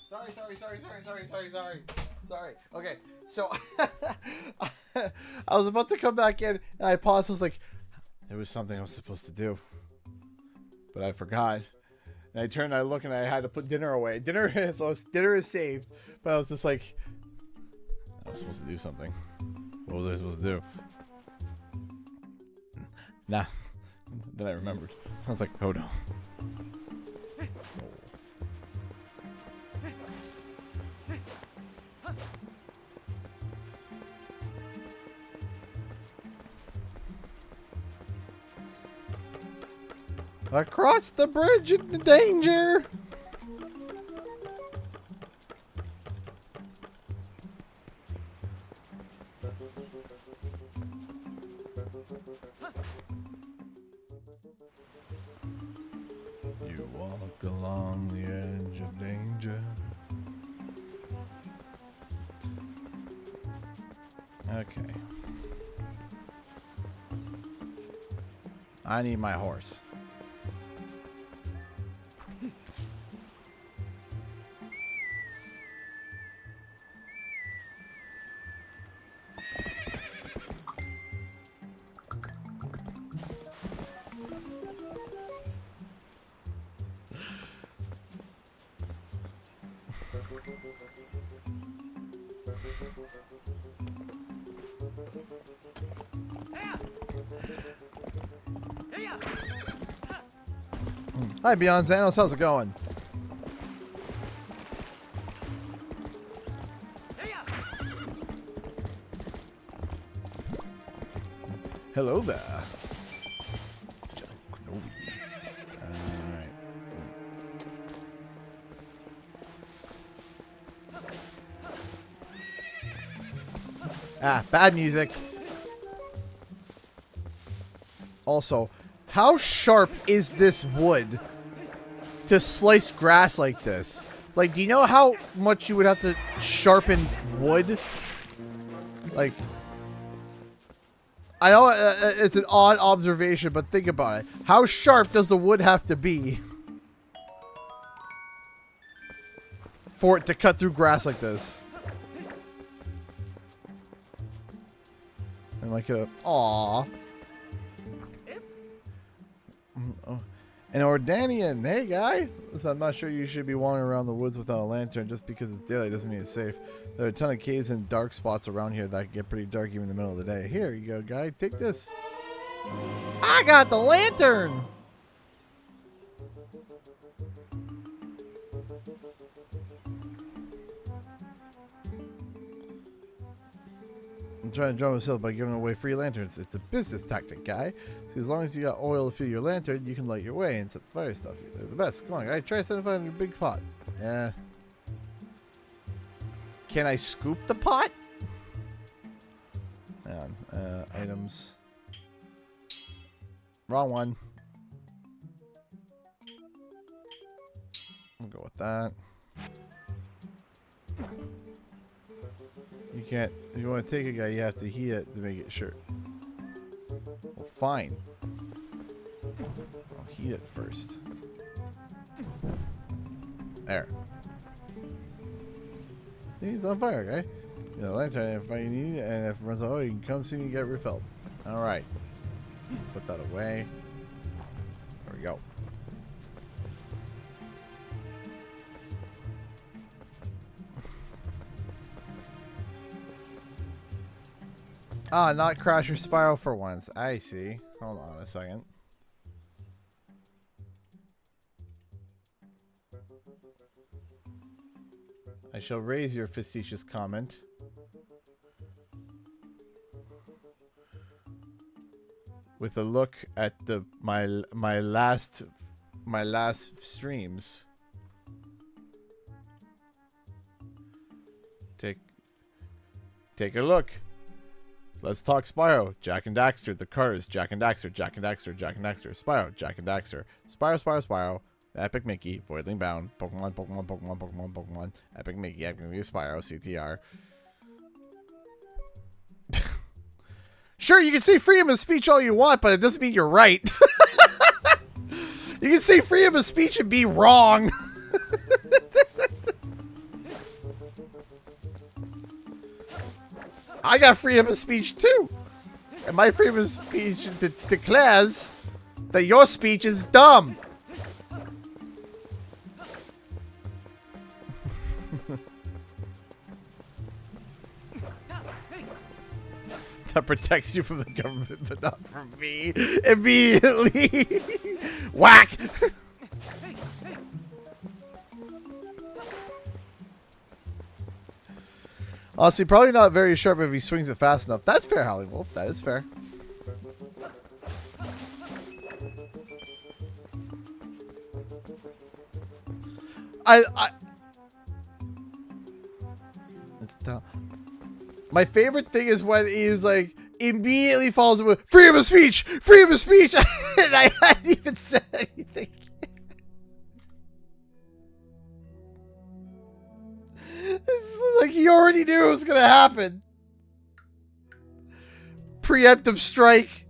Sorry. Okay, so I was about to come back in, and I paused. I was like, there was something I was supposed to do, but I forgot. And I turned, I look, and I had to put dinner away. Dinner is saved, but I was just like, I was supposed to do something. What was I supposed to do? Nah. Then I remembered. I was like, oh no. Across the bridge into danger! You walk along the edge of danger. Okay. I need my horse. Hi, Beyond Xanos. How's it going? Hello there. Alright. Ah, bad music. Also, how sharp is this wood to slice grass like this? Like, do you know how much you would have to sharpen wood? Like, I know it's an odd observation, but think about it. How sharp does the wood have to be for it to cut through grass like this? And like a aww. Oh. An Ordanian, hey guy. Listen, I'm not sure you should be wandering around the woods without a lantern. Just because it's daylight doesn't mean it's safe. There are a ton of caves and dark spots around here that can get pretty dark even in the middle of the day. Here you go, guy. Take this. I got the lantern! I'm trying to drum myself by giving away free lanterns. It's a business tactic, guy. See, as long as you got oil to fill your lantern, you can light your way and set fire stuff. They're the best. Come on, guy. Try setting fire in your big pot. Yeah. Can I scoop the pot? Hang on. Items. Wrong one. We'll go with that. You can't. If you want to take a guy, you have to heat it to make it sure. Well, fine. I'll heat it first. There. See, it's on fire, guy. You know, lantern if I need it, and if it runs out, you can come see me get refilled. Alright. Put that away. There we go. Ah, not Crash or Spyro for once. I see. Hold on a second. I shall raise your facetious comment. With a look at the my last streams. Take a look. Let's talk Spyro. Jak and Daxter. The Cars. Jak and Daxter. Jak and Daxter. Jak and Daxter. Spyro. Jak and Daxter. Spyro. Epic Mickey. Voidling Bound. Pokemon. Epic Mickey. Epic Mickey. Spyro. CTR. Sure, you can say freedom of speech all you want, but it doesn't mean you're right. You can say freedom of speech and be wrong. I got freedom of speech too. And my freedom of speech declares that your speech is dumb. That protects you from the government, but not from me. Immediately. Whack! Honestly, probably not very sharp if he swings it fast enough. That's fair, Howling Wolf. That is fair. It's dumb. My favorite thing is when he's like, immediately follows it with freedom of speech! Freedom of speech! And I hadn't even said anything. It's like he already knew it was gonna happen. Preemptive strike.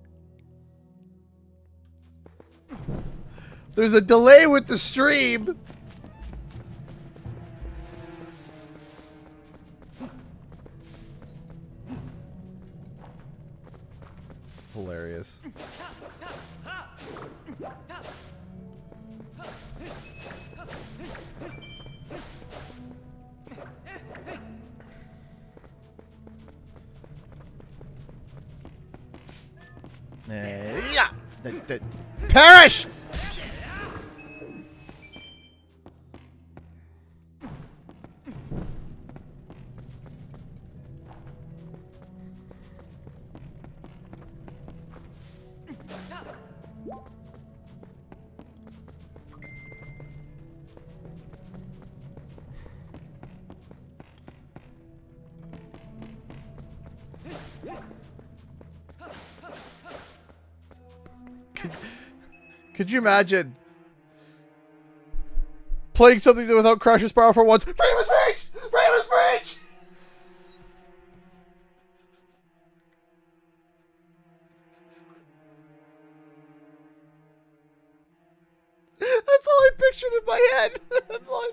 There's a delay with the stream. Hilarious. Yeah. Perish. Could you imagine playing something without Crash's Spyro for once? Freedom of speech! Freedom of speech! That's all I pictured in my head. That's all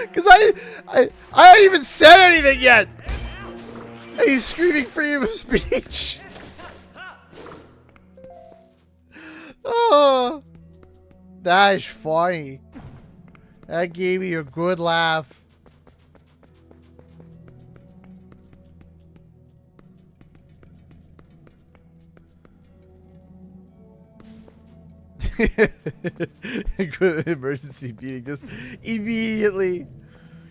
because I haven't even said anything yet. And he's screaming freedom of speech. Oh, that is funny. That gave me a good laugh. Emergency meeting just immediately.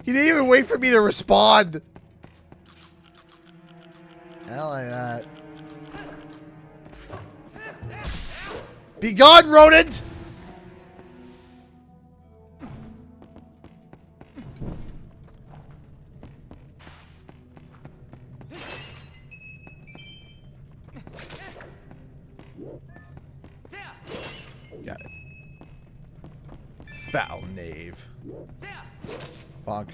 He didn't even wait for me to respond. Hell like that. Be gone, rodent! Got it. Foul knave. Bonk.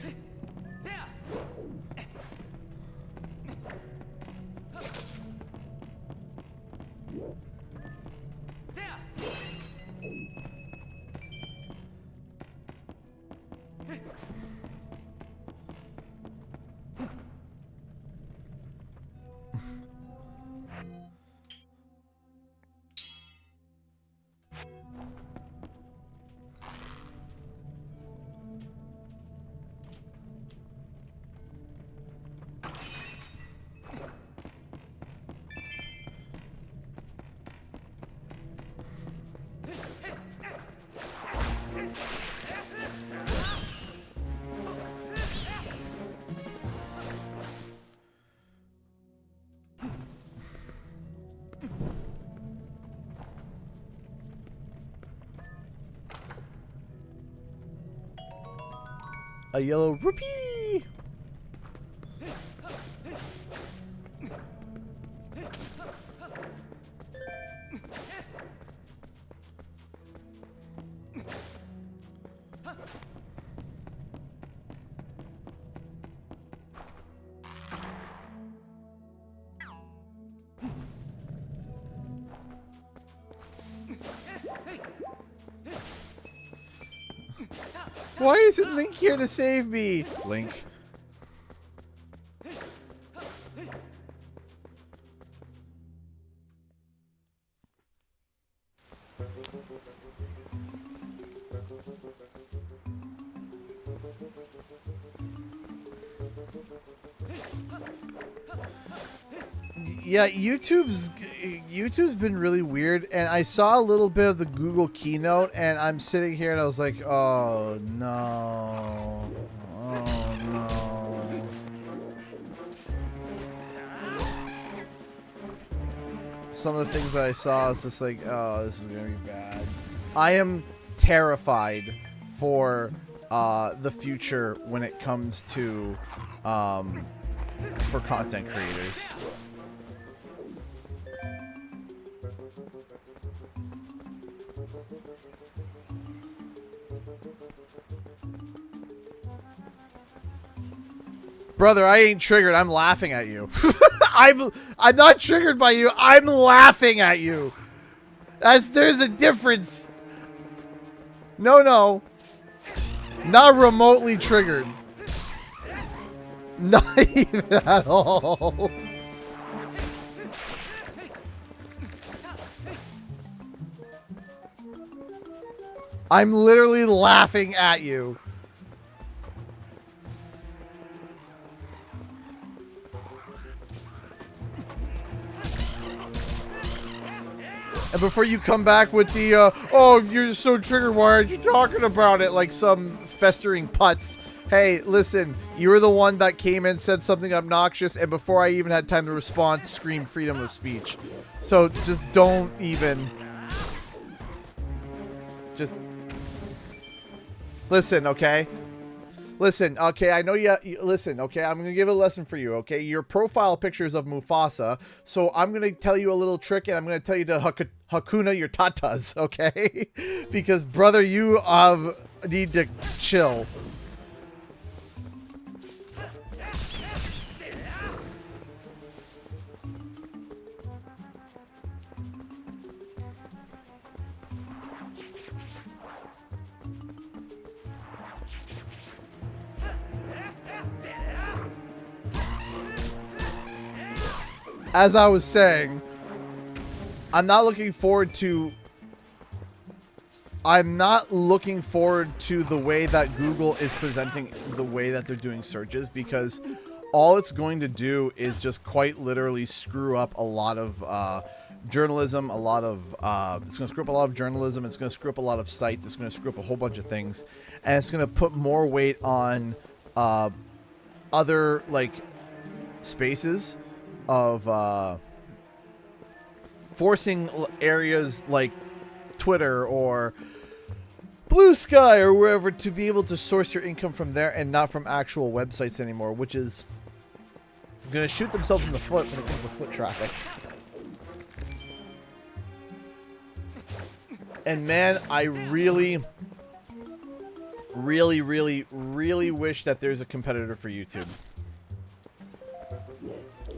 A yellow rupee. Why isn't Link here to save me? Link. Yeah, YouTube's been really weird, and I saw a little bit of the Google keynote, and I'm sitting here and I was like, oh no, oh no. Some of the things that I saw, it's just like, oh, this is gonna be bad. I am terrified for the future when it comes to for content creators. Brother, I ain't triggered. I'm laughing at you. I'm not triggered by you. I'm laughing at you. There's a difference. No. Not remotely triggered. Not even at all. I'm literally laughing at you. And before you come back with the, oh, if you're so triggered, why aren't you talking about it like some festering putz? Hey, listen, you were the one that came in, said something obnoxious, and before I even had time to respond, screamed freedom of speech. So just don't even. Just listen, okay? Listen, okay, I know you listen, okay, I'm gonna give a lesson for you, okay? Your profile pictures of Mufasa, so I'm gonna tell you a little trick, and I'm gonna tell you to Hakuna your tatas, okay? Because, brother, you need to chill. As I was saying, I'm not looking forward to the way that Google is presenting the way that they're doing searches, because all it's going to do is just quite literally screw up a lot of journalism, it's going to screw up a lot of journalism, it's going to screw up a lot of sites, it's going to screw up a whole bunch of things, and it's going to put more weight on other, like, spaces of forcing areas like Twitter or Blue Sky or wherever to be able to source your income from there and not from actual websites anymore, which is going to shoot themselves in the foot when it comes to foot traffic. And man, I really wish that there's a competitor for YouTube.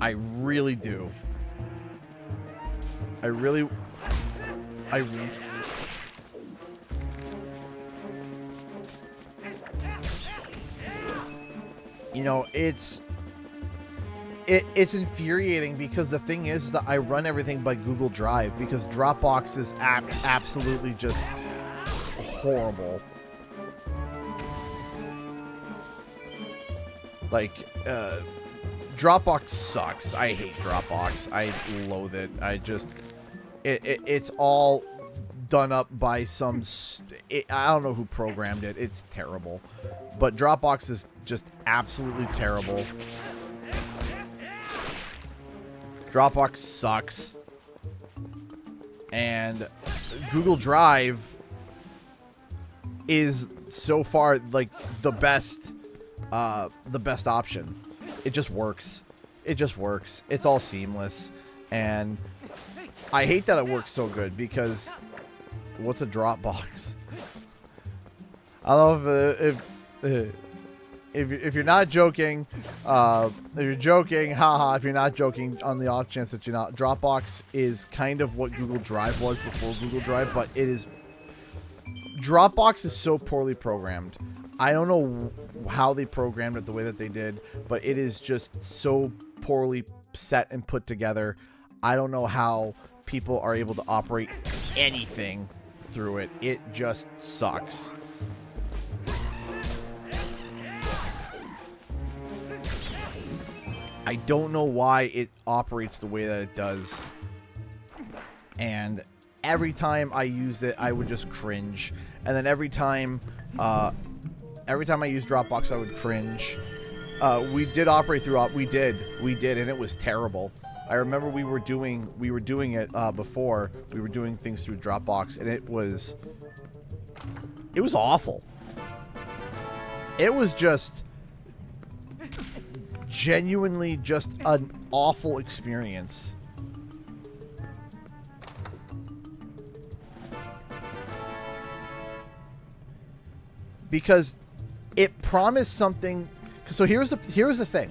I really do. You know, it's infuriating because the thing is that I run everything by Google Drive because Dropbox is absolutely just horrible. Like, Dropbox sucks. I hate Dropbox. I loathe it. It's all done up by some... I don't know who programmed it. It's terrible. But Dropbox is just absolutely terrible. Dropbox sucks. And Google Drive is so far like the best option. It just works. It just works. It's all seamless. And I hate that it works so good because what's a Dropbox? I don't know if you're not joking, if you're joking, haha, if you're not joking, on the off chance that you're not, Dropbox is kind of what Google Drive was before Google Drive, but Dropbox is so poorly programmed. I don't know how they programmed it the way that they did, but it is just so poorly set and put together. I don't know how people are able to operate anything through it. It just sucks. I don't know why it operates the way that it does. And every time I used it, I would just cringe. And then every time I used Dropbox, I would cringe. We did operate through. We did, and it was terrible. I remember we were doing it before. We were doing things through Dropbox, and it was awful. It was just genuinely just an awful experience. Because it promised something. So here's the thing.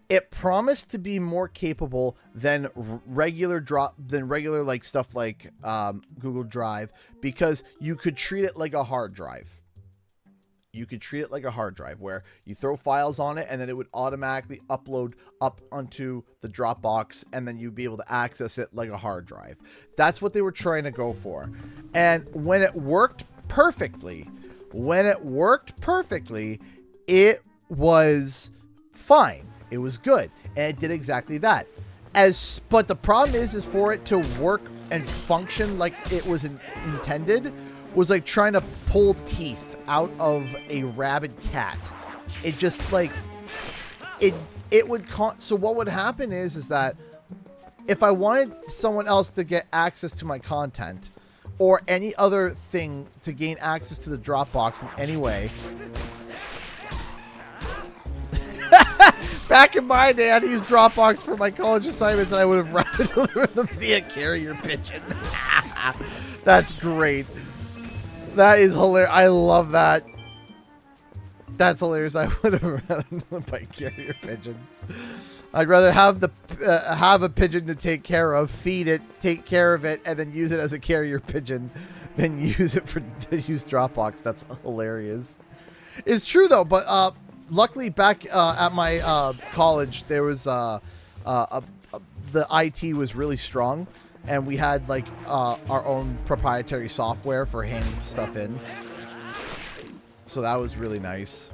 It promised to be more capable than regular like stuff like Google Drive, because you could treat it like a hard drive. You could treat it like a hard drive where you throw files on it and then it would automatically upload up onto the Dropbox, and then you'd be able to access it like a hard drive. That's what they were trying to go for. And when it worked perfectly, it was fine. It was good, and it did exactly that. But the problem is for it to work and function like it was intended, was like trying to pull teeth out of a rabid cat. It just like it would so what would happen is that if I wanted someone else to get access to my content or any other thing to gain access to the Dropbox in any way. Back in my day, I'd use Dropbox for my college assignments, and I would have rather delivered them via carrier pigeon. That's great. That is hilarious. I love that. That's hilarious. I would have rather done by carrier pigeon. I'd rather have a pigeon to take care of, feed it, take care of it, and then use it as a carrier pigeon than use it to use Dropbox. That's hilarious. It's true though, but luckily back at my college, there was the IT was really strong, and we had like our own proprietary software for handing stuff in. So that was really nice.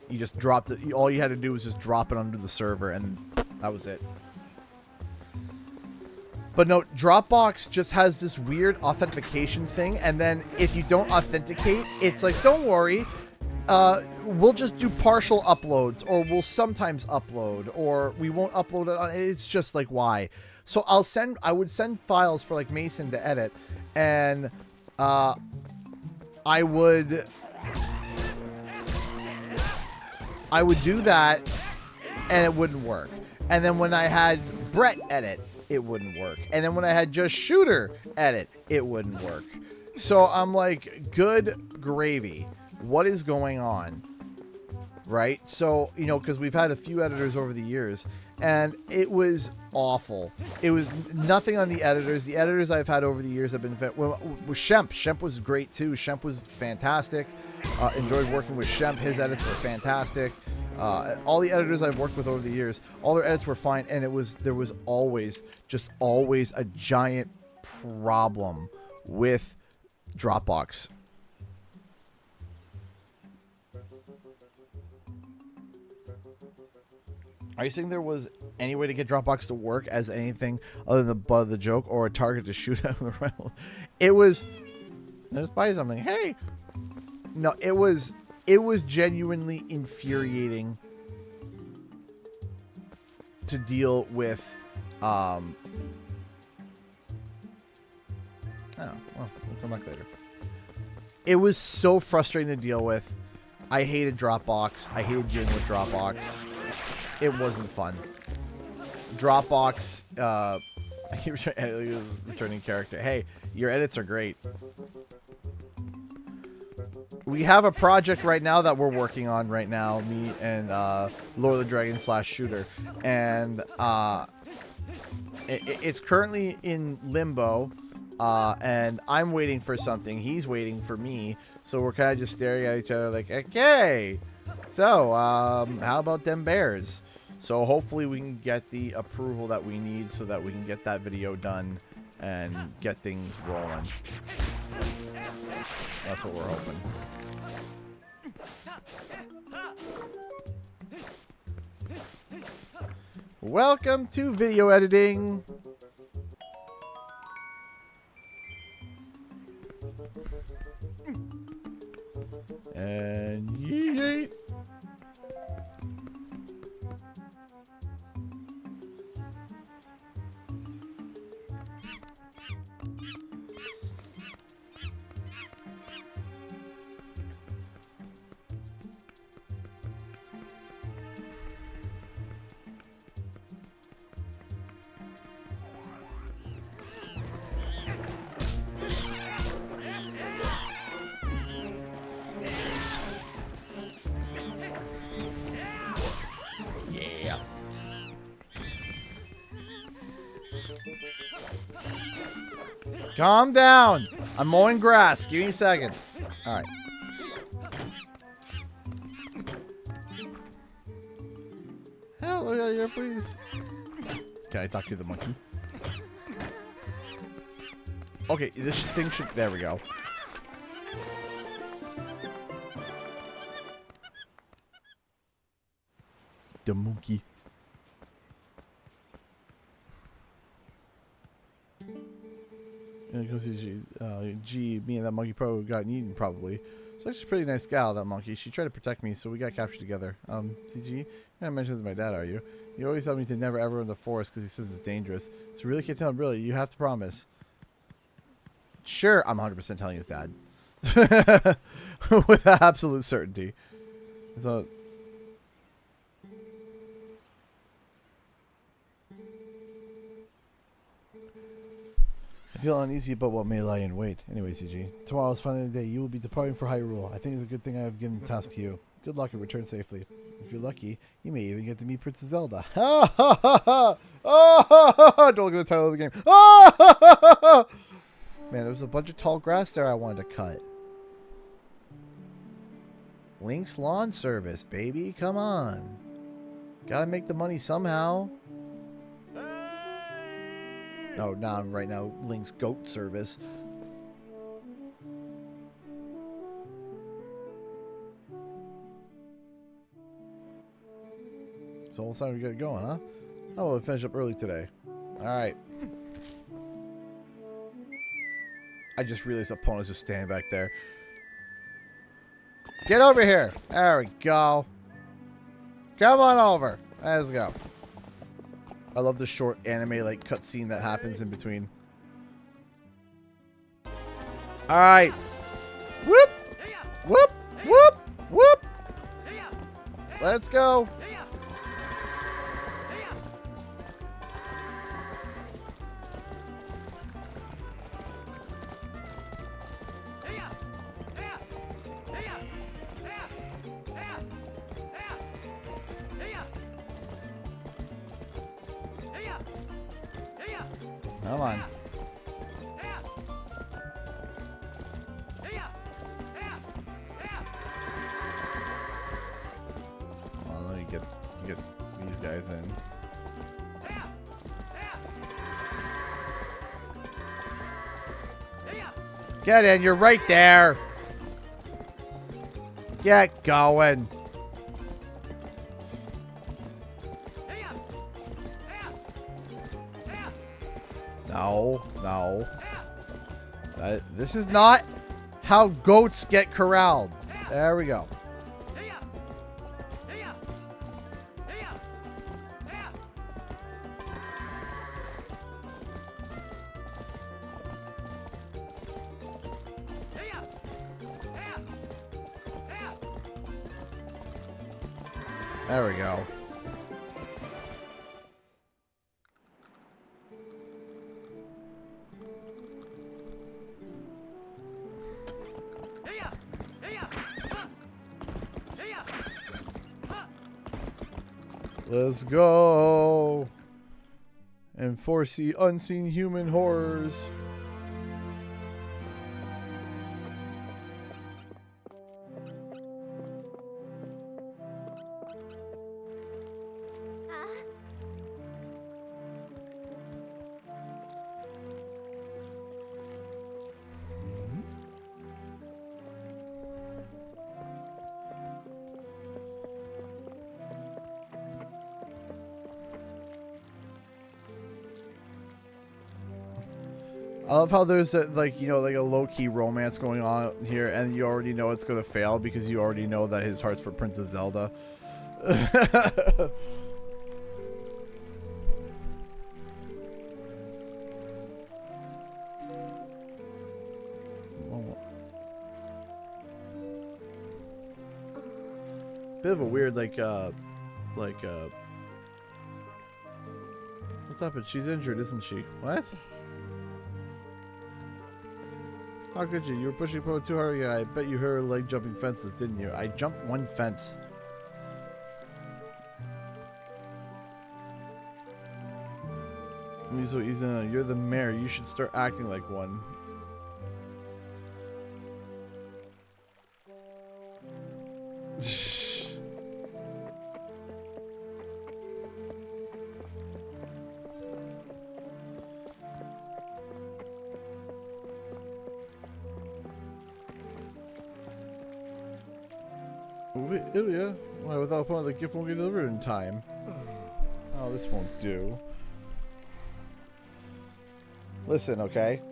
You just dropped it. All you had to do was just drop it onto the server, and that was it. But no, Dropbox just has this weird authentication thing, and then if you don't authenticate, it's like, don't worry, we'll just do partial uploads, or we'll sometimes upload, or we won't upload it on. It's just like, why? So I would send files for like Mason to edit, and I would do that, and it wouldn't work. And then when I had Brett edit, it wouldn't work. And then when I had just Shooter edit, it wouldn't work. So I'm like, good gravy. What is going on? Right? So, you know, because we've had a few editors over the years, and it was awful. It was nothing on the editors. The editors I've had over the years have been... Well, with Shemp. Shemp was great, too. Shemp was fantastic. Enjoyed working with Shemp. His edits were fantastic. All the editors I've worked with over the years, all their edits were fine, and there was always a giant problem with Dropbox. Are you saying there was any way to get Dropbox to work as anything other than the butt of the joke or a target to shoot at the rival? It was... Let's buy something. Hey! No, it was genuinely infuriating to deal with. Oh, well, we'll come back later. It was so frustrating to deal with. I hated Dropbox. I hated dealing with Dropbox. It wasn't fun. Dropbox, I keep returning character. Hey, your edits are great. We have a project right now that we're working on right now, me and Lord of the Dragon / Shooter, and it's currently in limbo, and I'm waiting for something. He's waiting for me, so we're kind of just staring at each other like, okay, so how about them bears? So hopefully we can get the approval that we need so that we can get that video done and get things rolling. That's what we're hoping. Welcome to video editing. And yeet. Yeah. Calm down. I'm mowing grass. Give me a second. All right. Hello, yeah, please. Can I talk to the monkey? Okay, this thing should... There we go. The monkey. Gee, me and that monkey probably got eaten, probably. So she's a pretty nice gal, that monkey. She tried to protect me, so we got captured together. CG, you're not mentioning this to my dad, are you? You always tell me to never ever in the forest because he says it's dangerous. So really can't tell him, really. You have to promise. Sure, I'm 100% telling his dad. With absolute certainty. So... I feel uneasy about what may lie in wait. Anyway, CG, tomorrow is finally the day you will be departing for Hyrule. I think it's a good thing I have given the task to you. Good luck and return safely. If you're lucky, you may even get to meet Princess Zelda. Ha ha ha ha! Oh, don't look at the title of the game. Oh, man, there was a bunch of tall grass there I wanted to cut. Link's lawn service, baby. Come on. Gotta make the money somehow. No, now I'm right now Link's goat service. So all of a sudden we get it going, huh? Oh, we'll finish up early today. Alright. I just realized Epona's just standing back there. Get over here! There we go. Come on over. Let's go. I love the short anime like cutscene that happens in between. Alright. Whoop! Whoop! Whoop! Whoop! Let's go! Come on. Well, let me get these guys in. Get in, you're right there. Get going. No, no. This is not how goats get corralled. There we go. There we go. Let's go and foresee unseen human horrors. I love how there's like, you know, like a low-key romance going on here, and you already know it's gonna fail because you already know that his heart's for Princess Zelda. Bit of a weird what's happened? She's injured, isn't she? What? How could you? You were pushing Poe too hard again. I bet you heard her leg jumping fences, didn't you? I jumped one fence. You're the mayor. You should start acting like one. Wait, Ilya? Why, without a point, the gift won't get delivered in time. Oh, this won't do. Listen, okay?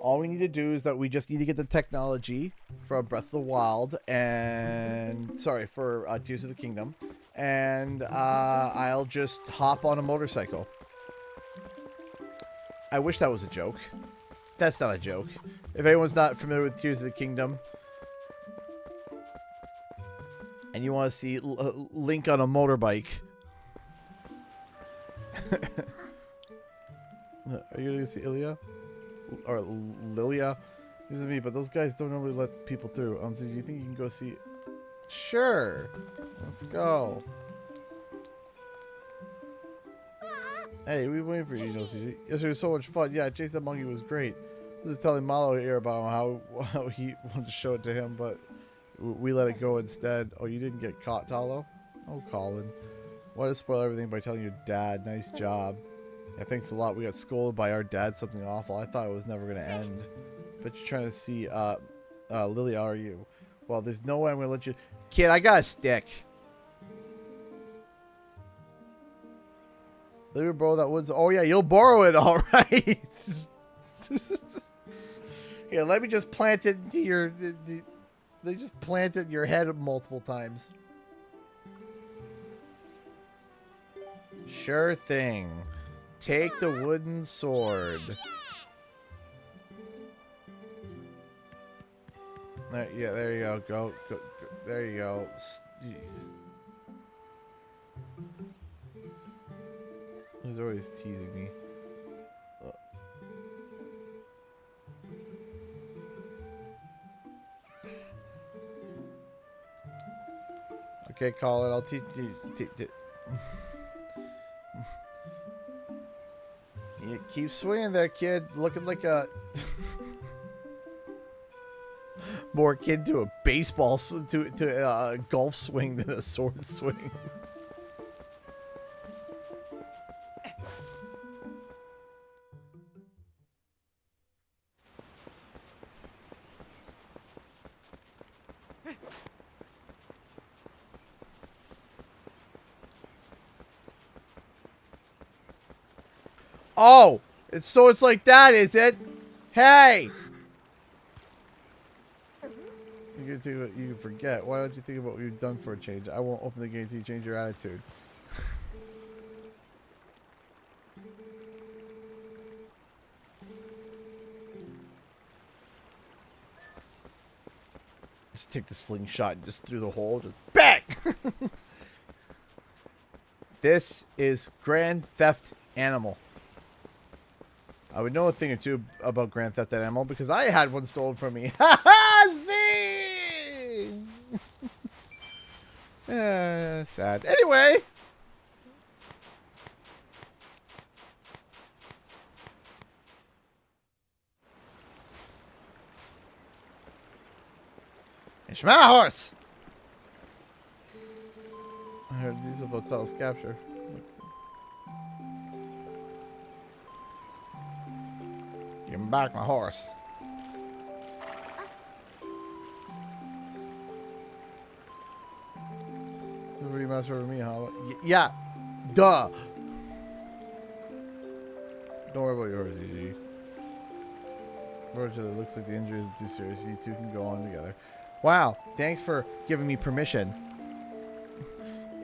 All we need to do is that we just need to get the technology from Breath of the Wild and... Sorry, for Tears of the Kingdom. And I'll just hop on a motorcycle. I wish that was a joke. That's not a joke. If anyone's not familiar with Tears of the Kingdom... and you want to see Link on a motorbike. Are you going to see Ilya? Or Lilia? This is me, but those guys don't normally let people through. So you think you can go see... Sure. Let's go. Hey, we waiting for you, Yesterday was so much fun. Yeah, Chase that monkey was great. I was just telling Malo here about how he wanted to show it to him, but... we let it go instead. Oh, you didn't get caught, Talo? Oh, Colin. Why to spoil everything by telling your dad? Nice job. Yeah, thanks a lot. We got scolded by our dad. Something awful. I thought it was never going to end. But you're trying to see, Lily, are you? Well, there's no way I'm going to let you... Kid, I got a stick. Let me borrow that woods. Oh, yeah, you'll borrow it, all right. Here, let me just plant it into your... They just plant it in your head multiple times. Sure thing. Take the wooden sword. Yeah, there you go. Go. There you go. He's always teasing me. Okay, Colin, I'll teach you. You keep swinging there, kid. Looking like a more akin to a baseball to a golf swing than a sword swing. Oh, it's like that, is it? Hey! You can forget. Why don't you think about what you've done for a change? I won't open the game until you change your attitude. Just take the slingshot and just through the hole. Just bang! This is Grand Theft Animal. I would know a thing or two about Grand Theft Animal because I had one stolen from me. Ha ha! See? Sad. Anyway. It's my horse. I heard these are Botel's capture. Give me back my horse. Nobody mess over me, huh? Yeah. Duh. Don't worry about your horse, EG. Unfortunately, it looks like the injury isn't too serious. You two can go on together. Wow, thanks for giving me permission.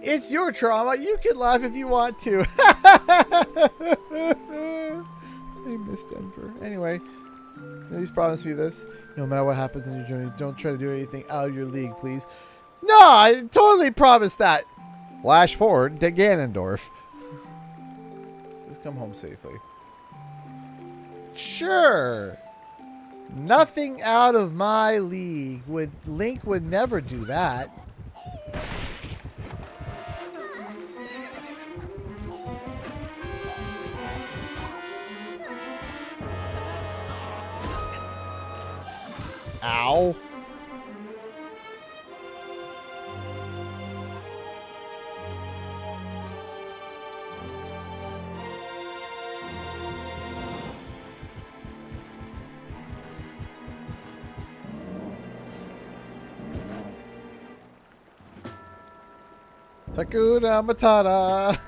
It's your trauma. You can laugh if you want to. I miss Denver. Anyway, please promise me this. No matter what happens in your journey, don't try to do anything out of your league, please. No, I totally promise that. Flash forward to Ganondorf. Just come home safely. Sure. Nothing out of my league. Link would never do that. Ow. Hakuna Matata.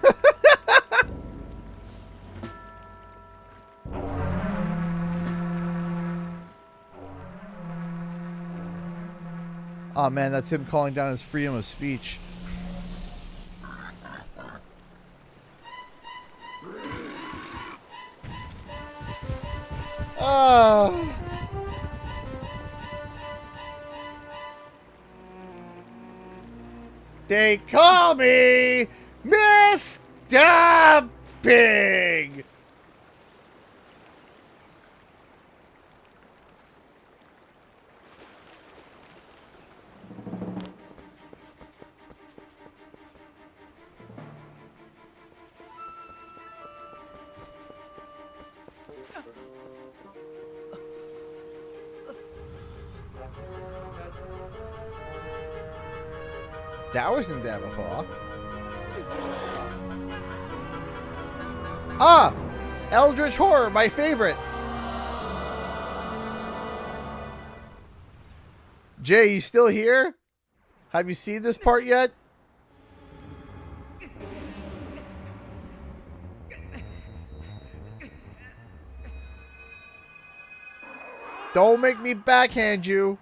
Oh man, that's him calling down his freedom of speech. Oh. They call me Mr. Big. That wasn't there before. Ah! Eldritch Horror, my favorite. Jay, you still here? Have you seen this part yet? Don't make me backhand you.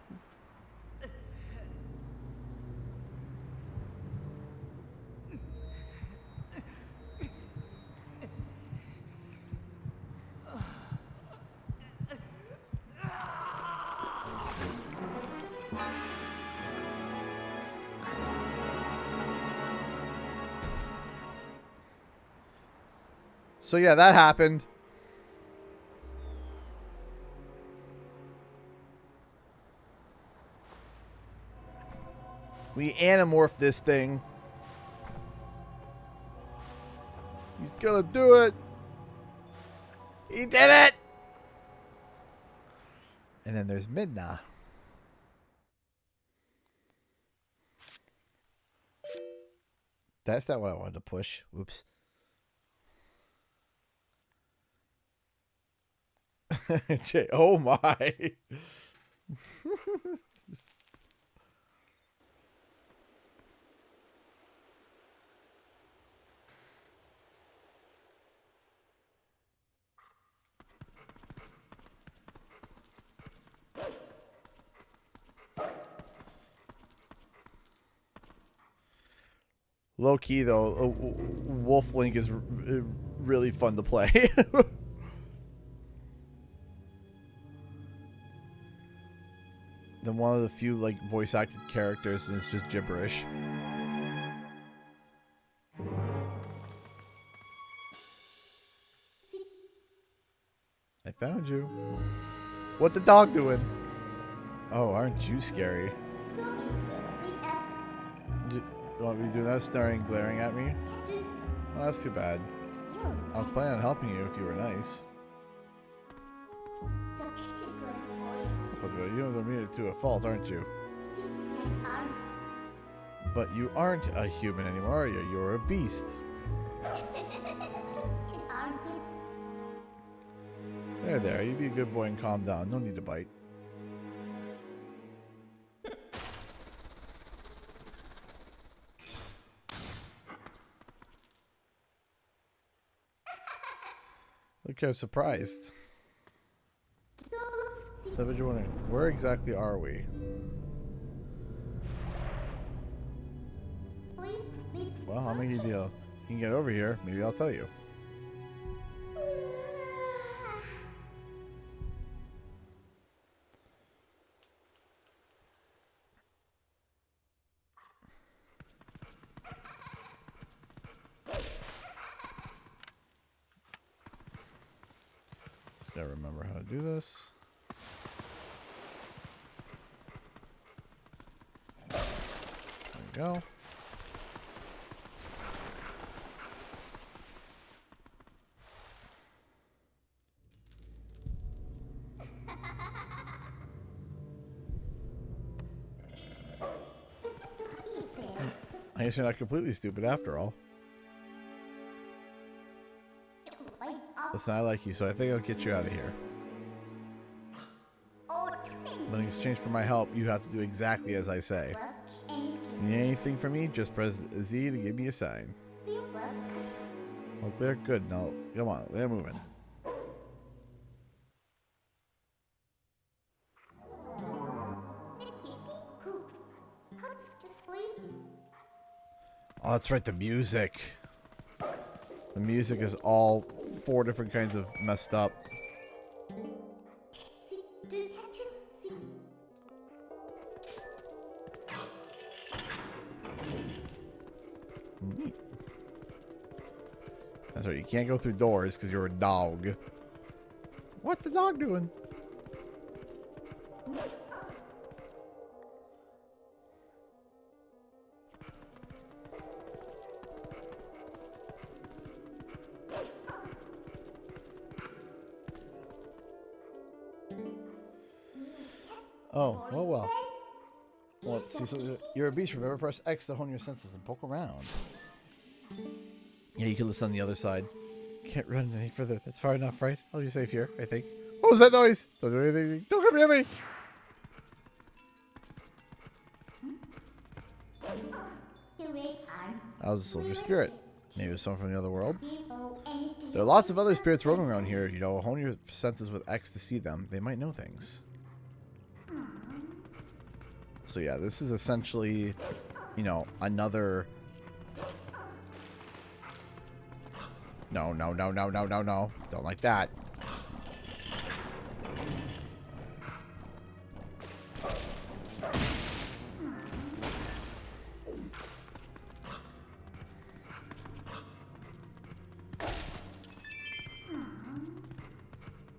So yeah, that happened. We anamorphed this thing. He's gonna do it. He did it. And then there's Midna. That's not what I wanted to push. Oops. Jay, oh my. Low key though, Wolf Link is really fun to play. Then one of the few like voice acted characters, and it's just gibberish. I found you. What the dog doing? Oh, aren't you scary? You want me to do that, staring, glaring at me? Oh, that's too bad. I was planning on helping you if you were nice. You don't mean it to a fault, aren't you? But you aren't a human anymore, are you? You're a beast. There. You be a good boy and calm down. No need to bite. Look how surprised. So what you're wondering, where exactly are we? Well, I'll make you a deal. You can get over here, maybe I'll tell you. Just gotta remember how to do this. There we go. I guess you're not completely stupid after all. Listen, I like you, so I think I'll get you out of here. But in exchange for my help, you have to do exactly as I say. You need anything from me, just press Z to give me a sign. All clear? Good. Now, come on, we're moving. Oh, that's right, the music. The music is all 4 different kinds of messed up. Neat. That's right, you can't go through doors because you're a dog. What's the dog doing? Oh, oh well. Well, let's see. So you're a beast. Remember, press X to hone your senses and poke around. Yeah, you can listen on the other side. Can't run any further. That's far enough, right? I'll be safe here, I think. What was that noise? Don't do anything. Don't come near me. I was a soldier spirit. Maybe it was someone from the other world. There are lots of other spirits roaming around here. You know, hone your senses with X to see them. They might know things. So yeah, this is essentially, you know, another... No, no, no, no, no, no, no. Don't like that.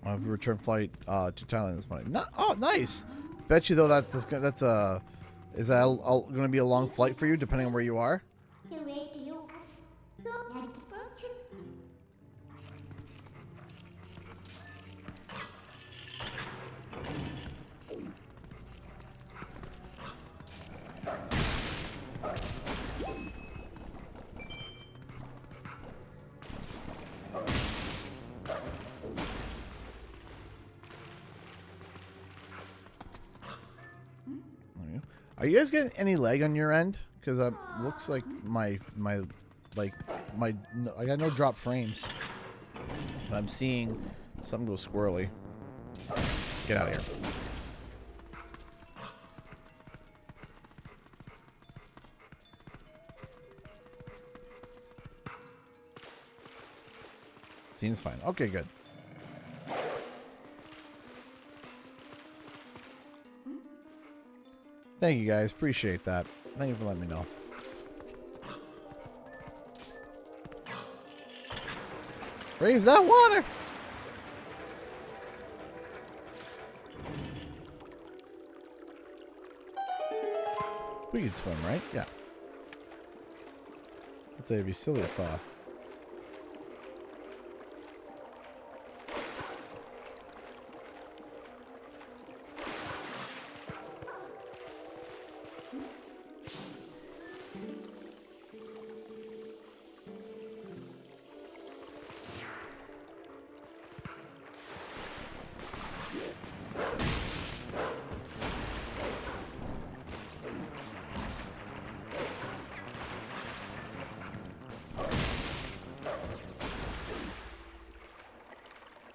I've returned flight to Thailand this morning. No, oh, nice. Bet you though that's is that going to be a long flight for you, depending on where you are? Are you guys getting any lag on your end? Because looks like I got no drop frames, but I'm seeing something go squirrely. Get out of here. Seems fine. Okay, good. Thank you guys. Appreciate that. Thank you for letting me know. Raise that water! We can swim, right? Yeah. I'd say it'd be silly if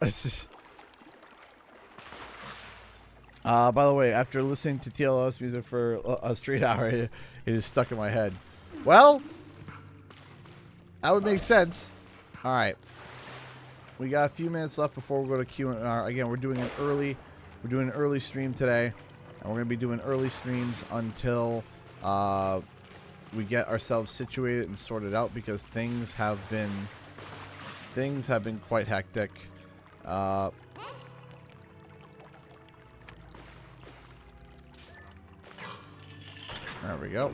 it's just... By the way, after listening to TLS music for a straight hour, it is stuck in my head. Well, that would make sense. All right. We got a few minutes left before we go to Q&R. Again, we're doing an early stream today, and we're going to be doing early streams until we get ourselves situated and sorted out, because things have been quite hectic. There we go.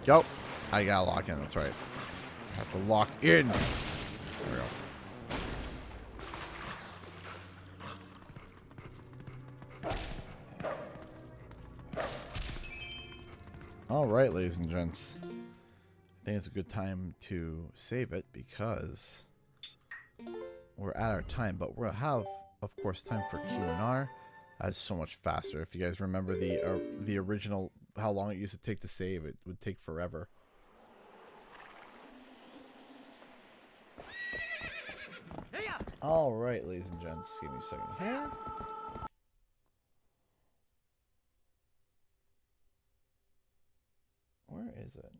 Go. I gotta lock in, that's right. I have to lock in. There we go. Alright, ladies and gents. I think it's a good time to save it because we're at our time, but we'll have, of course, time for Q&R. That's so much faster. If you guys remember the original, how long it used to take to save, it would take forever. All right, ladies and gents, give me a second here. Where is it?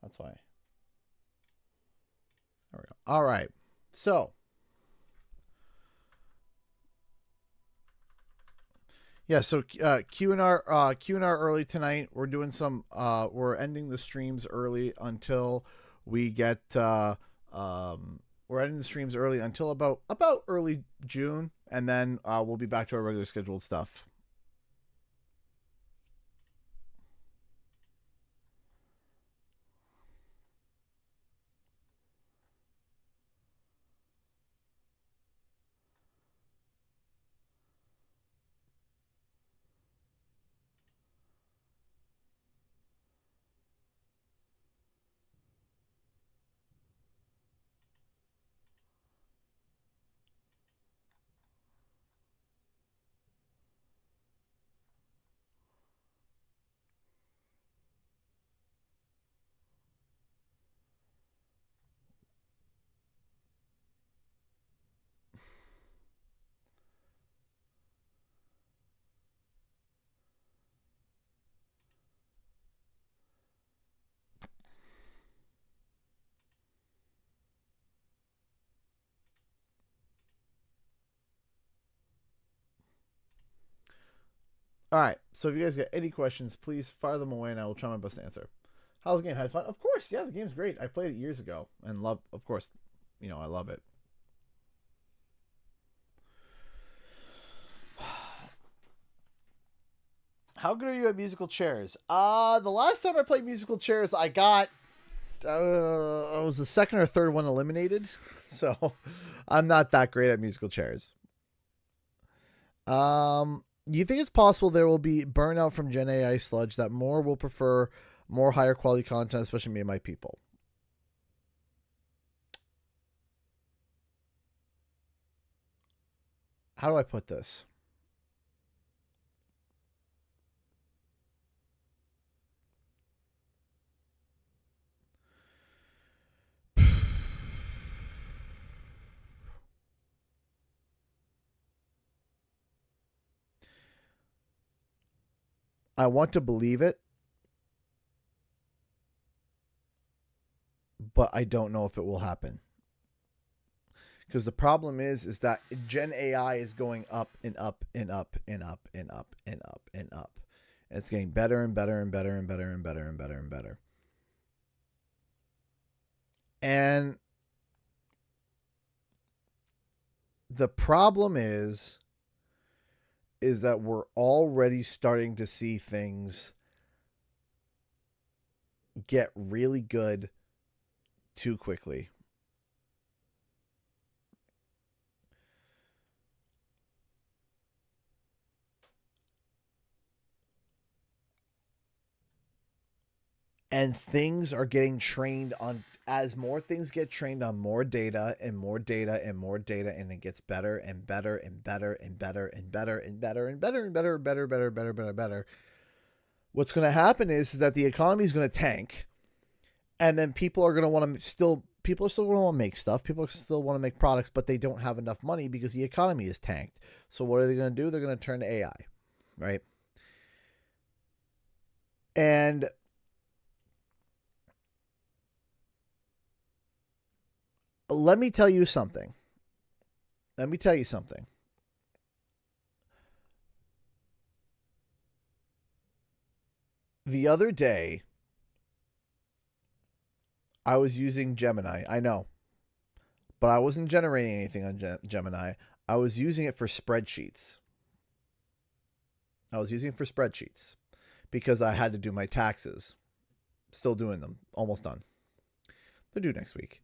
That's why. There we go. All right. So, yeah, so Q&R early tonight. We're doing some we're ending the streams early until we get we're ending the streams early until about early June, and then we'll be back to our regular scheduled stuff. All right, so if you guys got any questions, please fire them away, and I will try my best to answer. How's the game? Had fun? Of course, yeah, the game's great. I played it years ago and love, of course, you know, I love it. How good are you at musical chairs? The last time I played musical chairs, I got I was the second or third one eliminated, so I'm not that great at musical chairs. Do you think it's possible there will be burnout from Gen AI sludge, that more will prefer more higher quality content, especially me and my people? How do I put this? I want to believe it, but I don't know if it will happen. Because the problem is that Gen AI is going up and up and up and up and up and up and up. And it's getting better and better and better and better and better and better and better. And the problem is that we're already starting to see things get really good too quickly. And things are getting trained on as more things get trained on more data and more data and more data, and it gets better and better and better and better and better and better and better and better and better, better, better, better, better. What's going to happen is that the economy is going to tank, and then people are going to want to still going to want to make stuff. People still want to make products, but they don't have enough money because the economy is tanked. So what are they going to do? They're going to turn to AI, right? And let me tell you something. The other day, I was using Gemini. I know. But I wasn't generating anything on Gemini. I was using it for spreadsheets. Because I had to do my taxes. Still doing them. Almost done. They're due next week.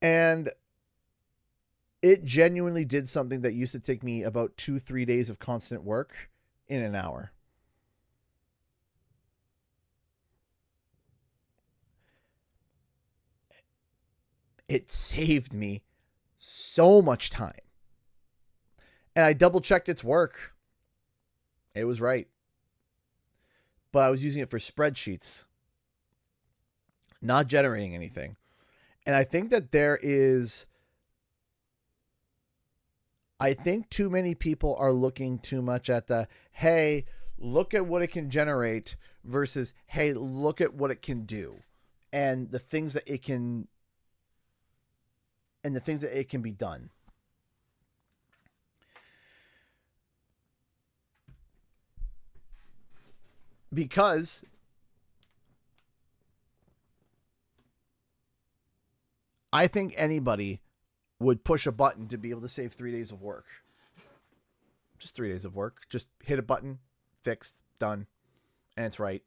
And it genuinely did something that used to take me about 2-3 days of constant work in an hour. It saved me so much time. And I double checked its work. It was right. But I was using it for spreadsheets, not generating anything. And I think that I think too many people are looking too much at the, hey, look at what it can generate versus, hey, look at what it can do and the things that it can be done. Because I think anybody would push a button to be able to save 3 days of work. Just 3 days of work. Just hit a button, fixed, done, and it's right.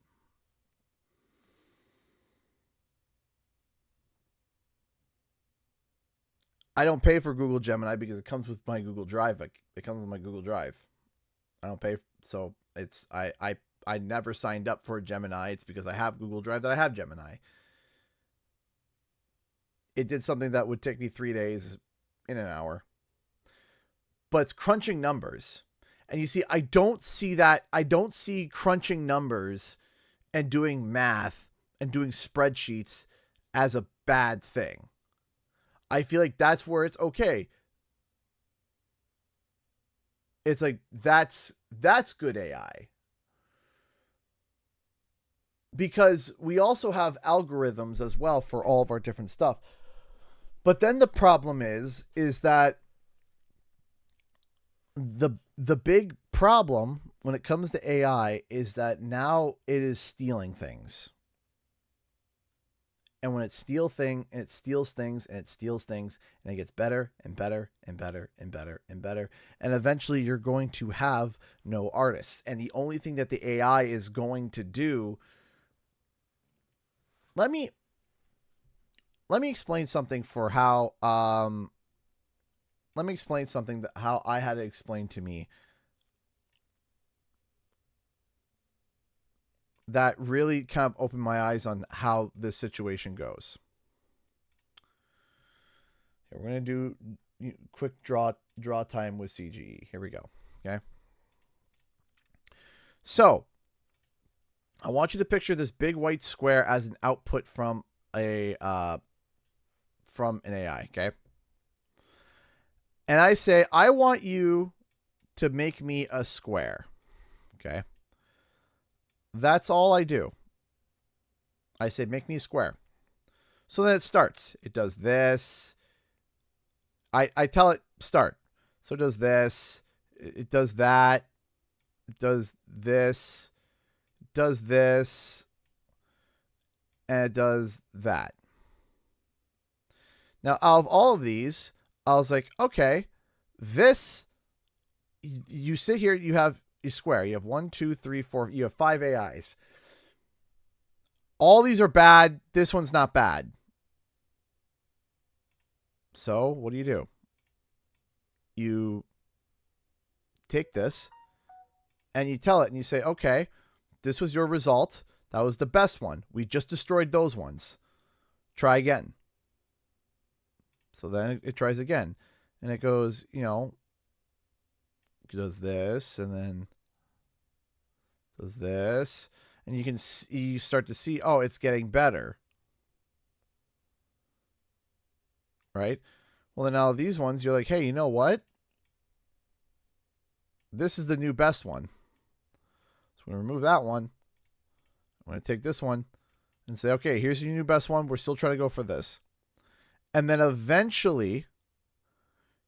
I don't pay for Google Gemini because it comes with my Google Drive. It comes with my Google Drive. I don't pay, so it's I never signed up for Gemini. It's because I have Google Drive that I have Gemini. It did something that would take me 3 days in an hour. But it's crunching numbers. And you see, I don't see crunching numbers and doing math and doing spreadsheets as a bad thing. I feel like that's where it's okay. It's like, that's good AI. Because we also have algorithms as well for all of our different stuff. But then the problem is that the big problem when it comes to AI is that now it is stealing things. And when it steals things and it gets better and better and better and better and better. And eventually you're going to have no artists. And the only thing that the AI is going to do, let me explain something for how how I had it explained to me that really kind of opened my eyes on how this situation goes. Here, we're going to do quick draw time with CGE. Here we go. Okay. So I want you to picture this big white square as an output from an AI. Okay. And I say, I want you to make me a square. Okay. That's all I do. I say, make me a square. So then it starts. It does this. I tell it start. So it does this. It does that. It does this. It does this. And it does that. Now, out of all of these, I was like, okay, this, you sit here, you have a square. You have 1, 2, 3, 4, you have 5 AIs. All these are bad. This one's not bad. So what do? You take this and you tell it and you say, okay, this was your result. That was the best one. We just destroyed those ones. Try again. So then it tries again. And it goes, you know, does this and then does this. And you start to see, oh, it's getting better. Right? Well, then now these ones, you're like, hey, you know what? This is the new best one. So I'm going to remove that one. I'm going to take this one and say, okay, here's your new best one. We're still trying to go for this. And then eventually,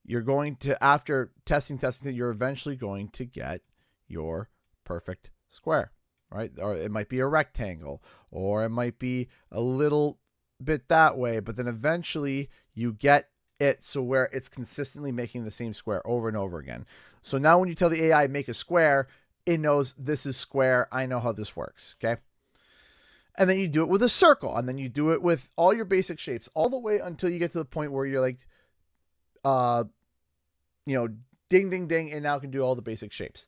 you're going to, after testing, you're eventually going to get your perfect square, right? Or it might be a rectangle, or it might be a little bit that way, but then eventually you get it so where it's consistently making the same square over and over again. So now when you tell the AI make a square, it knows this is square. I know how this works, okay? And then you do it with a circle, and then you do it with all your basic shapes, all the way until you get to the point where you're like, you know, ding, ding, ding, and now can do all the basic shapes.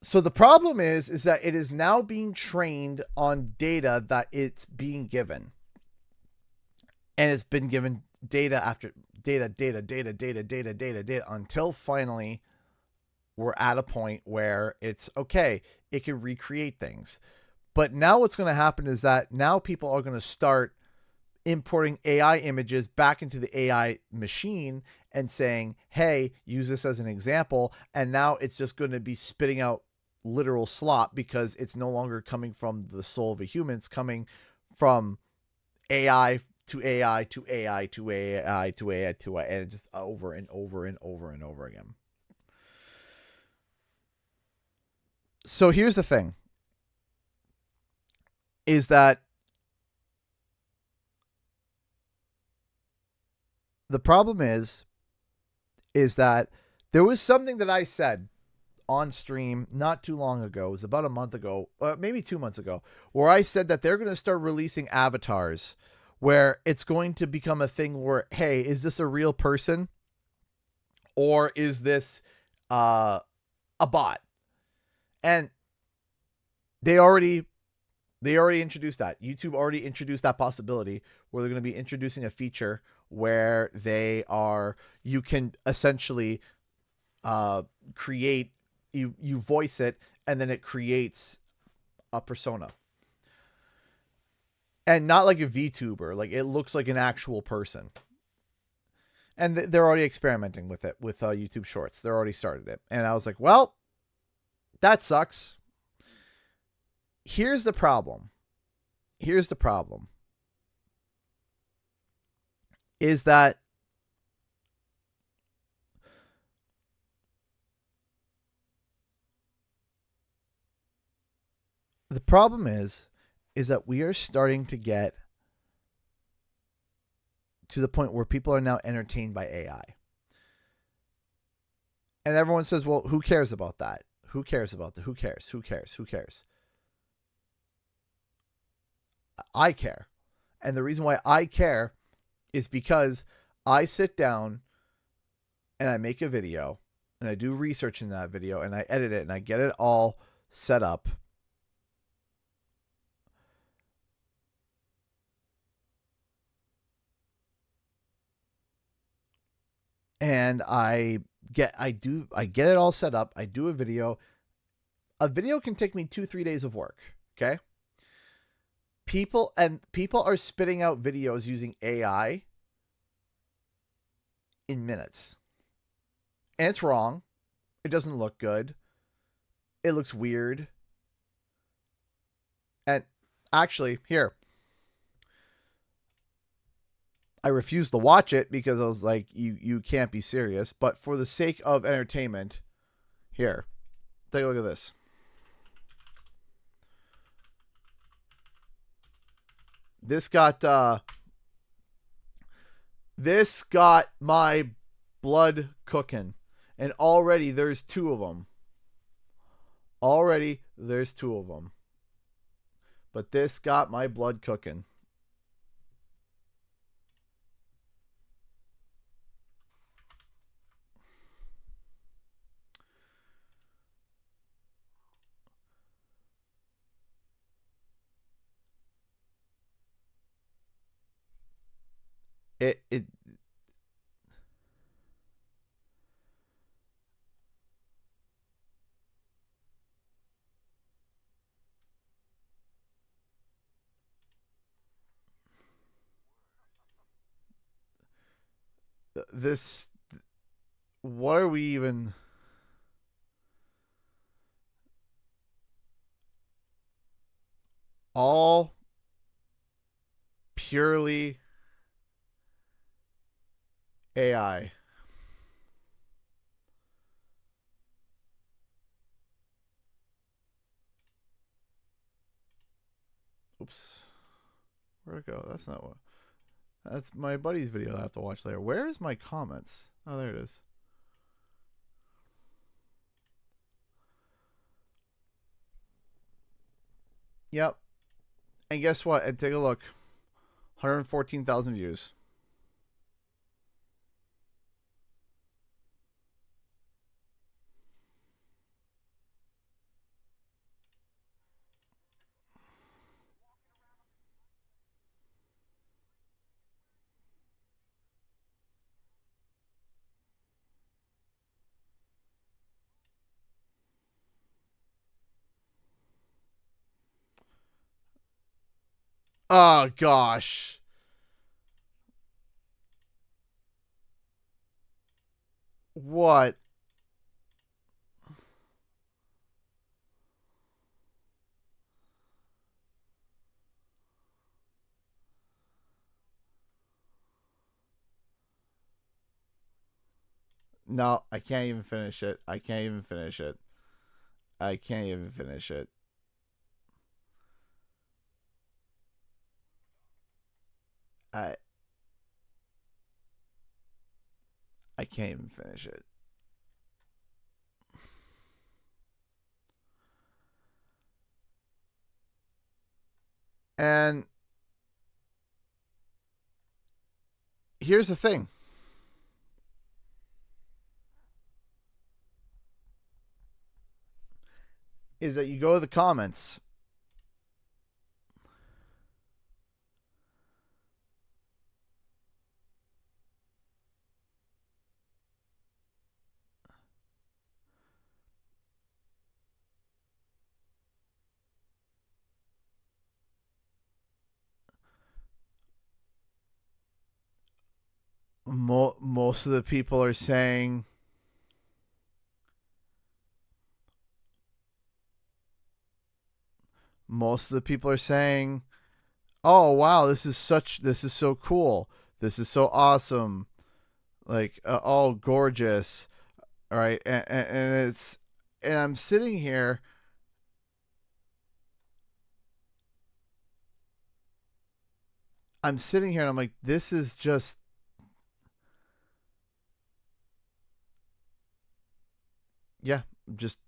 So the problem is that it is now being trained on data that it's being given. And it's been given data after data, until finally we're at a point where it's okay, it can recreate things. But now what's going to happen is that now people are going to start importing AI images back into the AI machine and saying, hey, use this as an example. And now it's just going to be spitting out literal slop because it's no longer coming from the soul of a human. It's coming from AI to AI to AI to AI to AI to AI, and just over and over and over and over again. So here's the thing, is that the problem is that there was something that I said on stream not too long ago. It was about a month ago, maybe 2 months ago, where I said that they're going to start releasing avatars where it's going to become a thing where, hey, is this a real person or is this a bot? And they already introduced that. YouTube already introduced that possibility where they're going to be introducing a feature where you can essentially create, you voice it and then it creates a persona. And not like a VTuber, like it looks like an actual person. And they're already experimenting with it with YouTube Shorts. They're already started it. And I was like, well, that sucks. Here's the problem. Is that the problem is that we are starting to get to the point where people are now entertained by AI. And everyone says, well, who cares about that? Who cares about that? Who cares? Who cares? Who cares? I care. And the reason why I care is because I sit down and I make a video and I do research in that video and I edit it and I get it all set up. And I get it all set up. I do a video. A video can take me 2-3 days of work. Okay. People are spitting out videos using AI in minutes. And it's wrong. It doesn't look good. It looks weird. And actually, here, I refused to watch it because I was like, you can't be serious. But for the sake of entertainment, here, take a look at this. This got my blood cooking. And already there's 2 of them. But this got my blood cooking. it this, what are we even, all purely AI. Oops. Where'd it go? That's not what. That's my buddy's video I have to watch later. Where is my comments? Oh, there it is. Yep. And guess what? And take a look. 114,000 views. Oh, gosh. What? No, I can't even finish it. I can't even finish it. I can't even finish it. I I can't even finish it. And here's the thing. Is that you go to the comments. Most of the people are saying oh wow, this is so cool, this is so awesome, like oh gorgeous, all right, and it's, and I'm sitting here, and I'm like, this is just, yeah, I'm just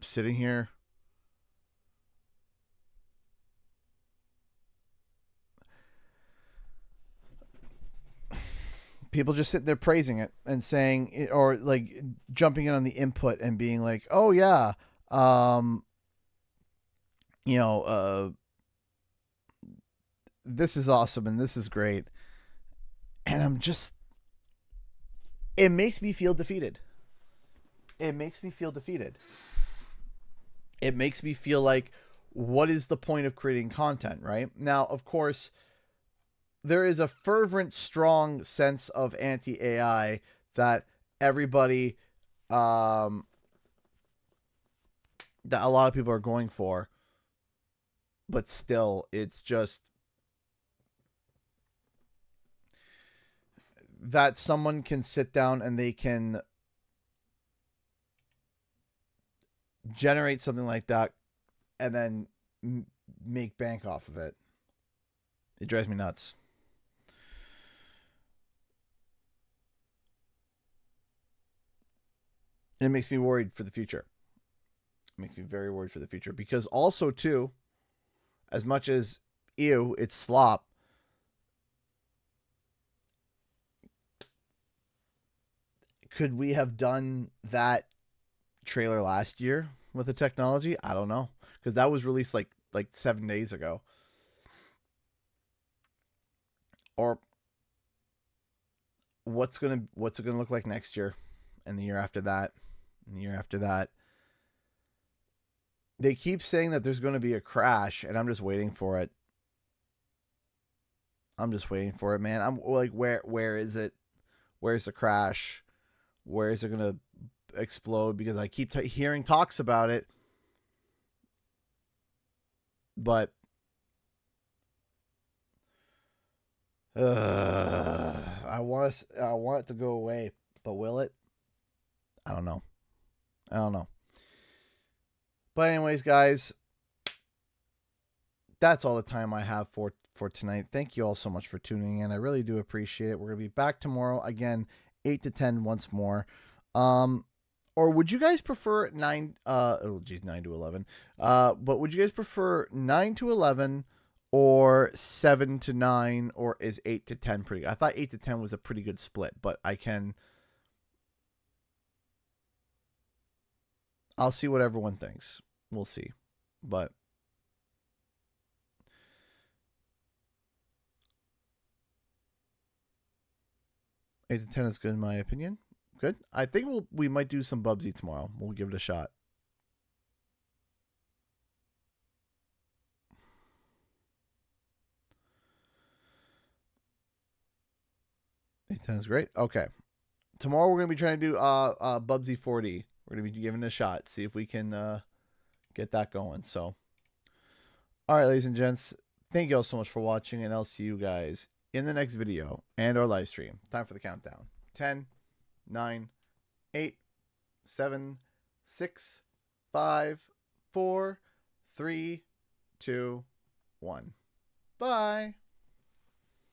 sitting here. People just sitting there praising it and saying, or like jumping in on the input and being like, oh yeah, um you know, this is awesome and this is great. And I'm just, it makes me feel defeated. It makes me feel defeated. It makes me feel like, what is the point of creating content, right? Now, of course, there is a fervent, strong sense of anti-AI that everybody, that a lot of people are going for. But still, it's just that someone can sit down and they can generate something like that and then make bank off of it. It drives me nuts. It makes me worried for the future. It makes me very worried for the future, because also too, as much as ew, it's slop, could we have done that trailer last year with the technology? I don't know, because that was released like 7 days ago. Or what's it gonna look like next year, and the year after that, and the year after that. They keep saying that there's going to be a crash, and I'm just waiting for it. I'm just waiting for it, man. I'm like, where is it? Where's the crash? Where is it going to explode? Because I keep hearing talks about it, but I want it to go away, but will it? I don't know. But anyways, guys, that's all the time I have for tonight. Thank you all so much for tuning in. I really do appreciate it. We're going to be back tomorrow again, 8 to 10 once more. Or would you guys prefer 9 9 to 11. But would you guys prefer 9 to 11 or 7 to 9, or is 8 to 10 pretty good? I thought 8 to 10 was a pretty good split, but I'll see what everyone thinks. We'll see. But 8 to 10 is good in my opinion. Good. I think we might do some Bubsy tomorrow. We'll give it a shot. Eight to 10 is great. Okay. Tomorrow we're gonna be trying to do Bubsy 4D. We're gonna be giving it a shot. See if we can get that going. So, all right, ladies and gents, thank you all so much for watching, and I'll see you guys in the next video and our live stream. Time for the countdown. 10, 9, 8, 7, 6, 5, 4, 3, 2, 1. Bye.